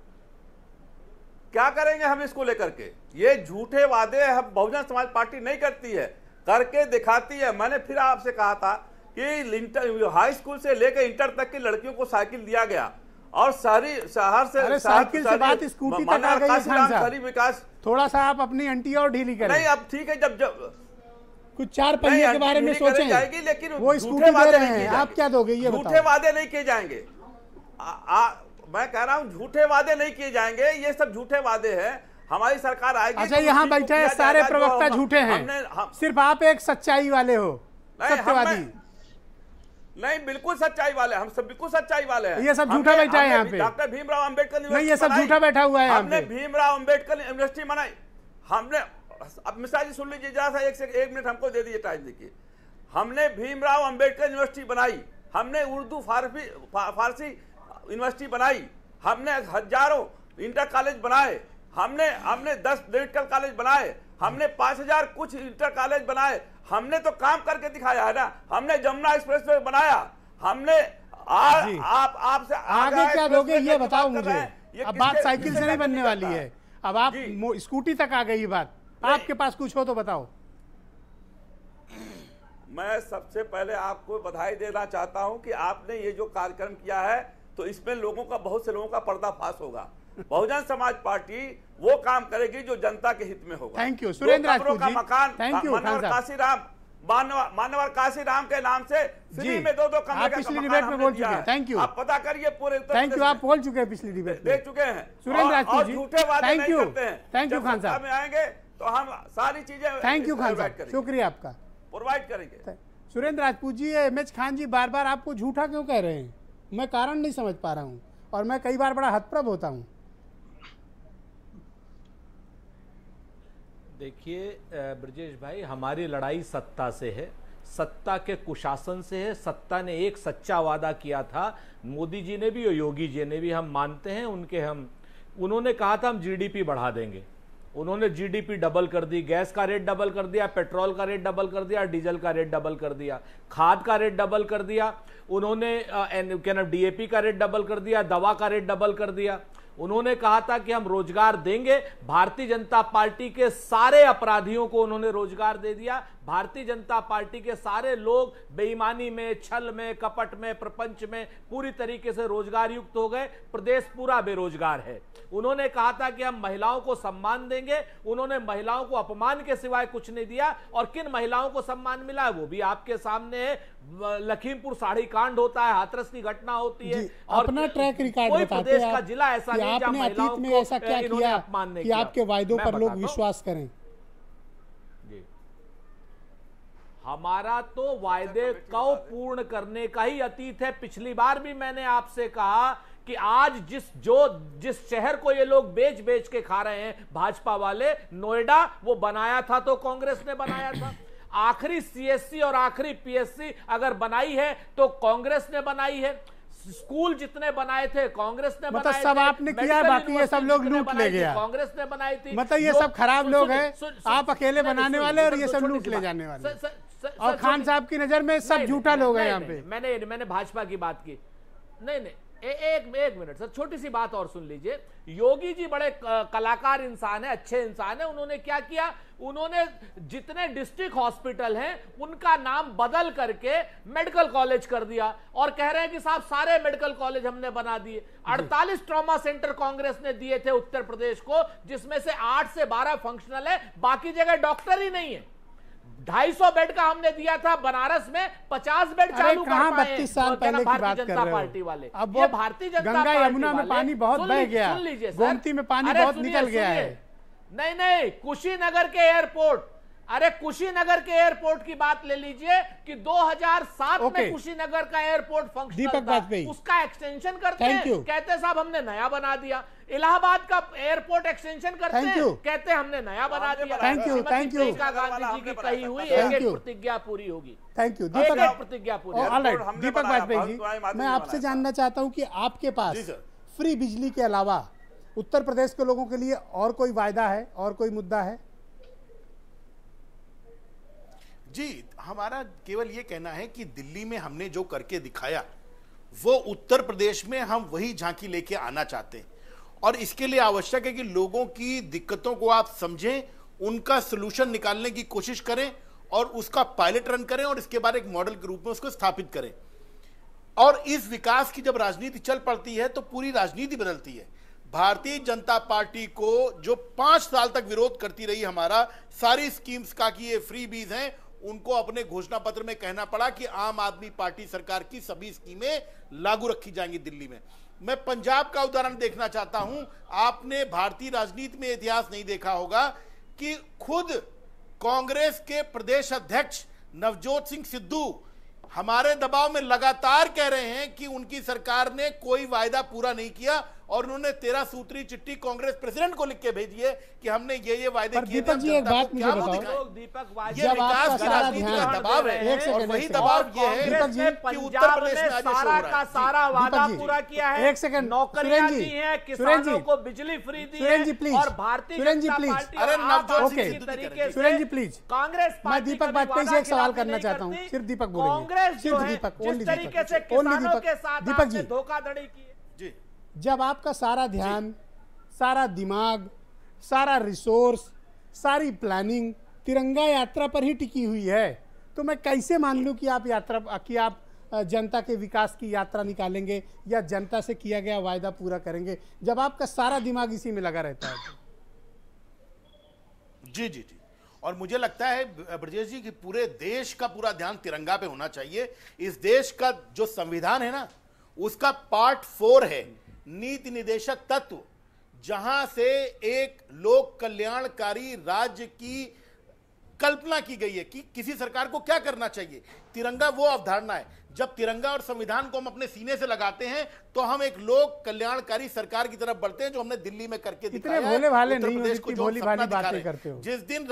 S7: क्या करेंगे हम इसको लेकर के? ये झूठे वादे हम बहुजन समाज पार्टी नहीं करती है, करके दिखाती है। मैंने फिर आपसे कहा था कि हाई स्कूल से लेकर इंटर तक की लड़कियों को साइकिल दिया गया, और शहर से
S1: साइकिल से बात स्कूटी तक आ गई है।
S7: शहरी विकास
S1: थोड़ा सा आप अपनी अंटी और ढीली करें।
S7: नहीं, अब ठीक है, जब
S1: कुछ 4 पहिए के बारे में सोचें
S7: जाएगी, लेकिन
S1: वो स्कूटी दे रहे हैं, आप क्या दोगे ये बताओ?
S7: झूठे वादे नहीं किए जाएंगे। मैं कह रहा हूँ झूठे वादे नहीं किए जाएंगे, ये सब झूठे वादे हैं। हमारी सरकार आएगी।
S1: अच्छा, यहाँ बैठे हैं सारे प्रवक्ता झूठे हैं, सिर्फ आप एक सच्चाई वाले हो, सत्यवादी।
S7: नहीं, बिल्कुल सच्चाई वाले, हम सब बिल्कुल सच्चाई वाले हैं।
S1: ये सब झूठा बैठा है यहाँ पे।
S7: डॉक्टर भीमराव अंबेडकर
S1: नहीं, ये सब झूठा बैठा हुआ है।
S7: हमने भीमराव अंबेडकर यूनिवर्सिटी बनाई, हमने। अब मिश्रा जी सुन लीजिए जरा सा, एक मिनट हमको दे दीजिए टाइम। देखिए, हमने भीमराव अंबेडकर यूनिवर्सिटी बनाई, हमने उर्दू फारसी यूनिवर्सिटी बनाई, हमने हजारों इंटर कॉलेज बनाए, हमने 10 मेडिकल कॉलेज बनाए, हमने 5000 कुछ इंटर कॉलेज बनाए। हमने तो काम करके दिखाया है ना। हमने जमुना एक्सप्रेसवे बनाया, हमने आपसे
S1: आगे क्या दोगे ये बताओ मुझे। अब बात साइकिल से नहीं बनने वाली है, अब आप स्कूटी तक आ गई बात। आपके पास कुछ हो तो बताओ।
S7: मैं सबसे पहले आपको बधाई देना चाहता हूं कि आपने ये जो कार्यक्रम किया है, तो इसमें लोगों का, बहुत से लोगों का पर्दाफाश होगा। बहुजन समाज पार्टी वो काम करेगी जो जनता के हित में होगा।
S1: थैंक यू सुरेंद्र राजपूत
S7: का
S1: जी।
S7: मकान
S1: थैंक यू
S7: मानवर काशीराम के नाम से फ्री में 2-2 कमरे का
S1: पिछली डिबेट में बोल चुके हैं। थैंक यू,
S7: आप पता करिए पूरे।
S1: थैंक यू, आप बोल चुके हैं पिछली डिबेट
S7: दे चुके हैं
S1: सुरेंद्र राजपूत जी।
S7: झूठे वादे नहीं करते हैं।
S1: थैंक यू खान साहब,
S7: में आएंगे तो हम सारी चीजें।
S1: थैंक यू खान साहब, शुक्रिया आपका,
S7: प्रोवाइड करेंगे।
S1: सुरेंद्र राजपूत जी, एमएच खान जी बार बार आपको झूठा क्यों कह रहे हैं? मैं कारण नहीं समझ पा रहा हूँ, और मैं कई बार बड़ा हतप्रभ होता हूँ।
S8: देखिए ब्रजेश भाई, हमारी लड़ाई सत्ता से है, सत्ता के कुशासन से है। सत्ता ने एक सच्चा वादा किया था, मोदी जी ने भी और योगी जी ने भी, हम मानते हैं उनके। उन्होंने कहा था हम जीडीपी बढ़ा देंगे, उन्होंने जीडीपी डबल कर दी, गैस का रेट डबल कर दिया, पेट्रोल का रेट डबल कर दिया, डीजल का रेट डबल कर दिया, खाद का रेट डबल कर दिया, उन्होंने क्या नाम डीएपी का रेट डबल कर दिया, दवा का रेट डबल कर दिया। उन्होंने कहा था कि हम रोजगार देंगे, भारतीय जनता पार्टी के सारे अपराधियों को उन्होंने रोजगार दे दिया, भारतीय जनता पार्टी के सारे लोग बेईमानी में, छल में, कपट में, प्रपंच में पूरी तरीके से रोजगार युक्त हो गए। प्रदेश पूरा बेरोजगार है। उन्होंने कहा था कि हम महिलाओं को सम्मान देंगे, उन्होंने महिलाओं को अपमान के सिवाय कुछ नहीं दिया। और किन महिलाओं को सम्मान मिला है वो भी आपके सामने है। लखीमपुर साड़ी कांड होता है, हाथरस की घटना होती है, और
S1: अपना ट्रैक रिकॉर्ड
S8: कोई
S1: बताते
S8: प्रदेश
S1: हैं
S8: का
S1: आप
S8: जिला ऐसा
S1: कि
S8: नहीं जहां
S1: आपने
S8: महिलाओं
S1: अतीत में
S8: को
S1: ऐसा क्या
S8: इन्होंने
S1: किया
S8: अपमान नहीं
S1: कि
S8: किया।
S1: आपके वायदों
S8: मैं
S1: पर लोग
S8: बताता हूं।
S1: विश्वास करें।
S8: हमारा तो वायदे को पूर्ण करने का ही अतीत है। पिछली बार भी मैंने आपसे कहा कि आज जिस शहर को ये लोग बेच बेच के खा रहे हैं भाजपा वाले, नोएडा, वो बनाया था तो कांग्रेस ने बनाया था। आखिरी सीएससी और आखिरी पीएससी अगर बनाई है तो कांग्रेस ने बनाई है। स्कूल जितने बनाए थे कांग्रेस ने बनाए थे।
S1: सब आपने किया, बाकी ये सब लोग लूट ले गया।
S8: कांग्रेस ने बनाई थी।
S1: मतलब ये सब खराब लोग हैं, आप अकेले बनाने वाले और ये सब लूट ले जाने वाले। और खान साहब की नजर में सब झूठा लोग हैं यहाँ पे।
S8: मैंने भाजपा की बात की नहीं। एक मिनट सर, छोटी सी बात और सुन लीजिए। योगी जी बड़े कलाकार इंसान है, अच्छे इंसान है। उन्होंने क्या किया, उन्होंने जितने डिस्ट्रिक्ट हॉस्पिटल हैं उनका नाम बदल करके मेडिकल कॉलेज कर दिया और कह रहे हैं कि साहब सारे मेडिकल कॉलेज हमने बना दिए। 48 ट्रॉमा सेंटर कांग्रेस ने दिए थे उत्तर प्रदेश को, जिसमें से 8 से 12 फंक्शनल है, बाकी जगह डॉक्टर ही नहीं है। 250 बेड का हमने दिया था बनारस में, 50 बेड चालू कर पाए।
S1: 32 साल पहले की बात कर रहे हो।
S8: पार्टी वाले
S1: अब
S8: ये भारतीय जनता
S1: गंगा
S8: पार्टी
S1: यमुना में पानी बहुत बह गया,
S8: सुन लीजिए सर,
S1: गोमती में पानी बहुत निकल गया है।
S8: नहीं, कुशीनगर के एयरपोर्ट, अरे कुशीनगर के एयरपोर्ट की बात ले लीजिए कि 2007 में कुशीनगर का एयरपोर्ट फंक्शनल था, उसका एक्सटेंशन करते हैं, कहते साहब हमने नया बना दिया। इलाहाबाद का एयरपोर्ट एक्सटेंशन करते हैं, कहते हमने नया बना दिया।
S1: थैंक यू
S8: प्रियंका गांधी जी की कही हुई एक प्रतिज्ञा पूरी होगी।
S1: थैंक यू
S8: दीपक, प्रतिज्ञा पूरी।
S1: दीपक वाजपेयी जी, मैं आपसे जानना चाहता हूं कि आपके पास फ्री बिजली के अलावा उत्तर प्रदेश के लोगों के लिए और कोई वायदा है और कोई मुद्दा है?
S9: जी, हमारा केवल ये कहना है कि दिल्ली में हमने जो करके दिखाया वो उत्तर प्रदेश में हम वही झांकी लेके आना चाहते हैं। और इसके लिए आवश्यक है कि लोगों की दिक्कतों को आप समझें, उनका सलूशन निकालने की कोशिश करें और उसका पायलट रन करें और इसके बाद एक मॉडल के रूप में उसको स्थापित करें। और इस विकास की जब राजनीति चल पड़ती है तो पूरी राजनीति बदलती है। भारतीय जनता पार्टी को जो 5 साल तक विरोध करती रही हमारा सारी स्कीम्स का कि ये फ्री बीज हैं, उनको अपने घोषणा पत्र में कहना पड़ा कि आम आदमी पार्टी सरकार की सभी स्कीमें लागू रखी जाएंगी दिल्ली में। मैं पंजाब का उदाहरण देखना चाहता हूं। आपने भारतीय राजनीति में इतिहास नहीं देखा होगा कि खुद कांग्रेस के प्रदेश अध्यक्ष नवजोत सिंह सिद्धू हमारे दबाव में लगातार कह रहे हैं कि उनकी सरकार ने कोई वायदा पूरा नहीं किया और उन्होंने 13 सूत्री चिट्ठी कांग्रेस प्रेसिडेंट को लिख के भेजी है कि हमने ये वायदे किए थे।
S1: दीपक जी, एक बात मुझे बताओ,
S9: ये विकास की राजनीति का दबाव है और वही दबाव ये है कि उत्तर प्रदेश में
S8: सारा का सारा वादा पूरा किया है।
S1: एक सेकंड,
S8: नौकरियां दी हैं, किसानों को बिजली फ्री दी है और भारतीय जनता पार्टी
S9: अरे नवजोत सिंह
S8: तरीके
S1: सुरेंद्र जी प्लीज,
S8: कांग्रेस
S1: मैं दीपक वाजपेयी से एक सवाल करना चाहता हूँ। सिर्फ दीपक बोलेंगे, सिर्फ दीपक, ओनली दीपक। दीपक जी,
S8: धोखाधड़ी की
S9: जी,
S1: जब आपका सारा ध्यान, सारा दिमाग, सारा रिसोर्स, सारी प्लानिंग तिरंगा यात्रा पर ही टिकी हुई है, तो मैं कैसे मान लूं कि आप जनता के विकास की यात्रा निकालेंगे या जनता से किया गया वायदा पूरा करेंगे, जब आपका सारा दिमाग इसी में लगा रहता है?
S9: जी जी जी, और मुझे लगता है ब्रजेश जी कि पूरे देश का पूरा ध्यान तिरंगा पे होना चाहिए। इस देश का जो संविधान है ना, उसका पार्ट 4 है नीति निदेशक तत्व, जहां से एक लोक कल्याणकारी राज्य की कल्पना की गई है कि किसी सरकार को क्या करना चाहिए। तिरंगा वो अवधारणा है। जब तिरंगा और संविधान को हम अपने सीने से लगाते हैं तो हम एक लोक कल्याणकारी सरकार की तरफ बढ़ते हैं, जो हमने दिल्ली में करके दिखाया है।
S1: भोले भाले नहीं हो, जितनी भोली भाली बातें करते हो।
S9: जिस दिन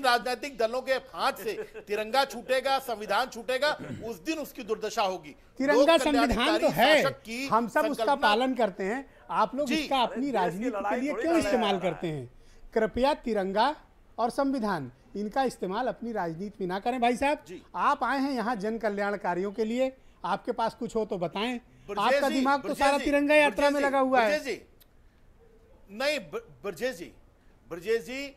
S9: राजनीतिक दलों के हाथ से तिरंगा छूटेगा, संविधान छूटेगा, उस दिन उसकी दुर्दशा होगी।
S1: तिरंगा संविधान तो है, हम सब उसका पालन करते हैं, आप लोग इसका अपनी राजनीति के लिए क्यों इस्तेमाल करते हैं? कृपया तिरंगा और संविधान इनका इस्तेमाल अपनी राजनीति में ना करें। भाई साहब, आप आए हैं यहाँ जन कल्याणकारियों के लिए, आपके पास कुछ हो तो बताएं। आपका दिमाग तो सारा तिरंगा यात्रा में लगा हुआ है।
S9: नहीं ब्रजेश जी,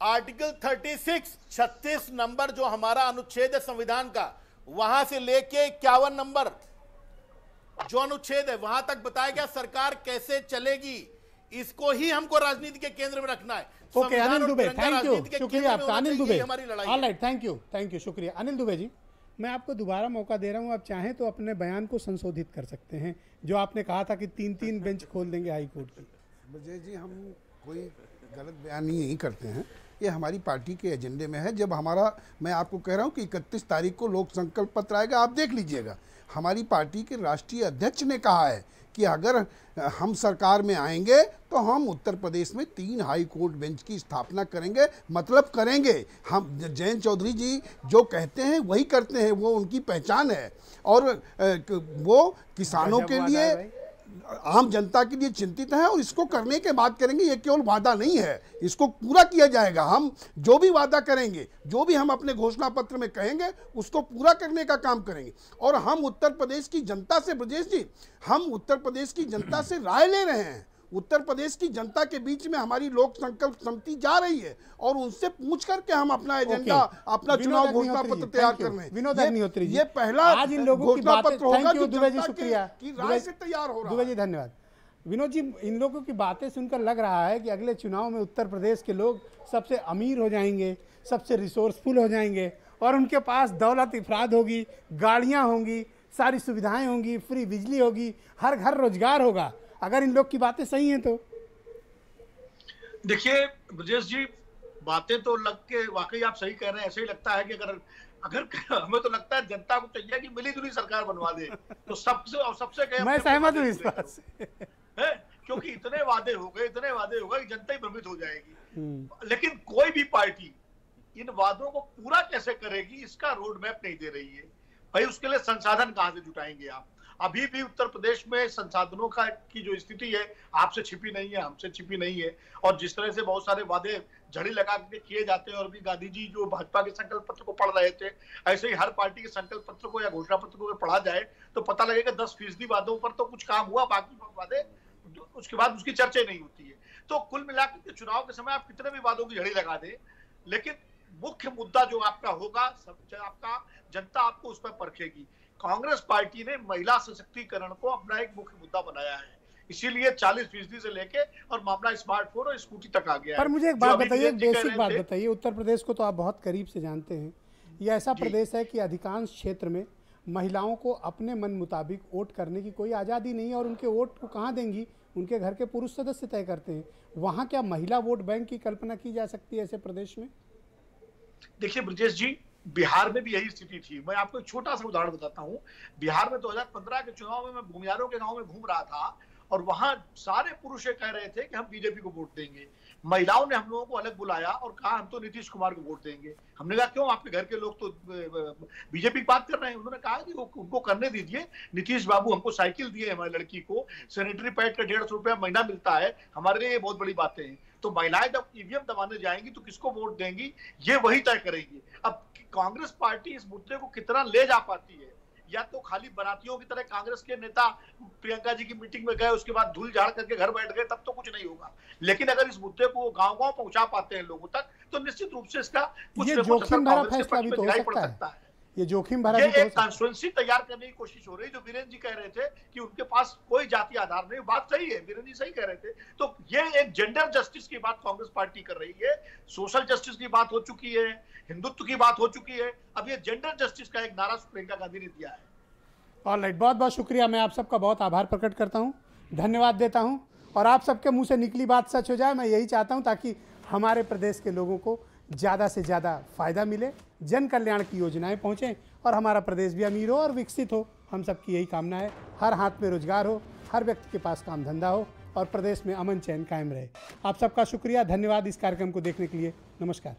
S9: आर्टिकल 36 नंबर जो हमारा अनुच्छेद है संविधान का, वहां से लेके 51 नंबर जो अनुच्छेद है वहां तक बताया गया सरकार कैसे चलेगी। इसको ही हमको राजनीति के केंद्र में रखना है।
S1: Okay Anil Dubey, thank you,
S9: के
S1: शुक्रिया आपका अनिल दुबे।
S9: हमारी लड़ाई
S1: ऑल राइट, थैंक यू, शुक्रिया अनिल दुबे जी। मैं आपको दोबारा मौका दे रहा हूं, आप चाहें तो अपने बयान को संशोधित कर सकते हैं। जो आपने कहा था कि 3 बेंच खोल देंगे हाई कोर्ट की।
S10: ब्रजेश जी, हम कोई गलत बयान नहीं करते हैं, ये हमारी पार्टी के एजेंडे में है। जब हमारा, मैं आपको कह रहा हूँ कि 31 तारीख को लोक संकल्प पत्र आएगा, आप देख लीजिएगा। हमारी पार्टी के राष्ट्रीय अध्यक्ष ने कहा है कि अगर हम सरकार में आएंगे तो हम उत्तर प्रदेश में 3 हाई कोर्ट बेंच की स्थापना करेंगे, मतलब करेंगे। हम जयंत चौधरी जी जो कहते हैं वही करते हैं, वो उनकी पहचान है। और वो किसानों के लिए, आम जनता के लिए चिंतित है और इसको करने के बाद करेंगे। ये केवल वादा नहीं है, इसको पूरा किया जाएगा। हम जो भी वादा करेंगे, जो भी हम अपने घोषणा पत्र में कहेंगे, उसको पूरा करने का काम करेंगे। और हम उत्तर प्रदेश की जनता से, ब्रजेश जी, हम उत्तर प्रदेश की जनता से राय ले रहे हैं। उत्तर प्रदेश की जनता के बीच में हमारी लोक संकल्प समिति जा रही है और उनसे पूछ करके हम अपना एजेंडा, अपना चुनाव घोषणा पत्र तैयार कर रहे हैं।
S1: विनोद अग्निहोत्री जी,
S10: ये पहला
S1: आज इन लोगों की बातें, थैंक यू दुबे जी, शुक्रिया
S10: की राय से तैयार हो रहा है।
S1: दुबे जी धन्यवाद। विनोद जी, इन लोगों की बातें सुनकर लग रहा है कि अगले चुनाव में उत्तर प्रदेश के लोग सबसे अमीर हो जाएंगे, सबसे रिसोर्सफुल हो जाएंगे और उनके पास दौलत इफराद होगी, गाड़ियां होंगी, सारी सुविधाएं होंगी, फ्री बिजली होगी, हर घर रोजगार होगा। अगर इन लोग की बातें सही हैं तो
S11: देखिए ब्रजेश जी, बातें तो लग के वाकई आप सही कह रहे हैं। ऐसे ही लगता है कि अगर हमें तो लगता है जनता को चाहिए कि मिली जुली सरकार बनवा दे तो सबसे
S1: मैं सहमत हूँ इस बात से
S11: है, क्योंकि इतने वादे हो गए कि जनता ही भ्रमित हो जाएगी। लेकिन कोई भी पार्टी इन वादों को पूरा कैसे करेगी, इसका रोड मैप नहीं दे रही है। भाई उसके लिए संसाधन कहां से जुटाएंगे आप? अभी भी उत्तर प्रदेश में संसाधनों की जो स्थिति है आपसे छिपी नहीं है, हमसे छिपी नहीं है। और जिस तरह से बहुत सारे वादे झड़ी लगा के किए जाते हैं और भी गांधी जी जो भाजपा के संकल्प पत्र को पढ़ रहे थे, ऐसे ही हर पार्टी के संकल्प पत्र को या घोषणा पत्र को अगर पढ़ा जाए तो पता लगेगा 10% वादों पर तो कुछ काम हुआ, बाकी वादे उसके बाद उसकी चर्चा नहीं होती है। तो कुल मिलाकर के चुनाव के समय आप कितने भी वादों की झड़ी लगा दें, लेकिन मुख्य मुद्दा जो आपका होगा, आपका जनता आपको उस पर परखेगी। कांग्रेस पार्टी ने महिला सशक्तिकरण को अपना एक मुख्य मुद्दा बनाया है, इसीलिए 40% से लेके और मामला स्मार्टफोन और स्कूटी तक आ गया है।
S1: पर मुझे एक बात बताइए, बेसिक बात बताइए, उत्तर प्रदेश को तो आप बहुत करीब से जानते हैं। ये ऐसा प्रदेश है कि अधिकांश क्षेत्र में महिलाओं को अपने मन मुताबिक वोट करने की कोई आज़ादी नहीं है और उनके वोट को कहाँ देंगी, उनके घर के पुरुष सदस्य तय करते हैं। वहाँ क्या महिला वोट बैंक की कल्पना की जा सकती है ऐसे प्रदेश में?
S11: देखिए ब्रजेश जी, बिहार में भी यही स्थिति थी। मैं आपको एक छोटा सा उदाहरण बताता हूँ। बिहार में 2015 के चुनाव में मैं भूमियारों के गांव में घूम रहा था और वहां सारे पुरुष कह रहे थे कि हम बीजेपी को वोट देंगे। महिलाओं ने हम लोगों को अलग बुलाया और कहा हम तो नीतीश कुमार को वोट देंगे। हमने कहा क्यों, आपके घर के लोग तो बीजेपी की बात कर रहे हैं। उन्होंने कहा कि उनको करने दीजिए, नीतीश बाबू हमको साइकिल दिए, हमारी लड़की को सैनिटरी पैड का 150 रुपया महीना मिलता है, हमारे लिए ये बहुत बड़ी बातें हैं। तो महिलाएं जब ईवीएम दबाने जाएंगी तो किसको वोट देंगी, ये वही तय करेंगी। अब कांग्रेस पार्टी इस मुद्दे को कितना ले जा पाती है, या तो खाली बरातियों की तरह कांग्रेस के नेता प्रियंका जी की मीटिंग में गए, उसके बाद धूल झाड़ करके घर बैठ गए, तब तो कुछ नहीं होगा। लेकिन अगर इस मुद्दे को गांव-गांव पहुंचा पाते हैं लोगों तक, तो निश्चित रूप से इसका कुछ
S1: जोखिम भरा फैसला भी तो हो सकता है। ये जोखिम भरा भी तो
S11: एक कॉन्स्टिट्यूएंसी तैयार करने की कोशिश हो रही है। जो वीरेंद्र जी कह रहे थे कि उनके पास कोई जाति आधार नहीं, बात सही है, वीरेंद्र जी सही कह रहे थे। तो ये एक जेंडर जस्टिस की बात कांग्रेस पार्टी कर रही है, सोशल जस्टिस की बात हो चुकी है, हिंदुत्व की बात हो चुकी है, अब ये जेंडर जस्टिस का एक नारा प्रियंका गांधी ने दिया है।
S1: ऑलराइट, बहुत बहुत शुक्रिया। मैं आप सबका बहुत आभार प्रकट करता हूं, धन्यवाद देता हूं। और आप सबके मुंह से निकली बात सच हो जाए, मैं यही चाहता हूं, ताकि हमारे प्रदेश के लोगों को ज़्यादा से ज़्यादा फ़ायदा मिले, जन कल्याण की योजनाएं पहुंचें और हमारा प्रदेश भी अमीर हो और विकसित हो। हम सबकी यही कामना है। हर हाथ में रोजगार हो, हर व्यक्ति के पास काम धंधा हो और प्रदेश में अमन चैन कायम रहे। आप सबका शुक्रिया, धन्यवाद इस कार्यक्रम को देखने के लिए। नमस्कार।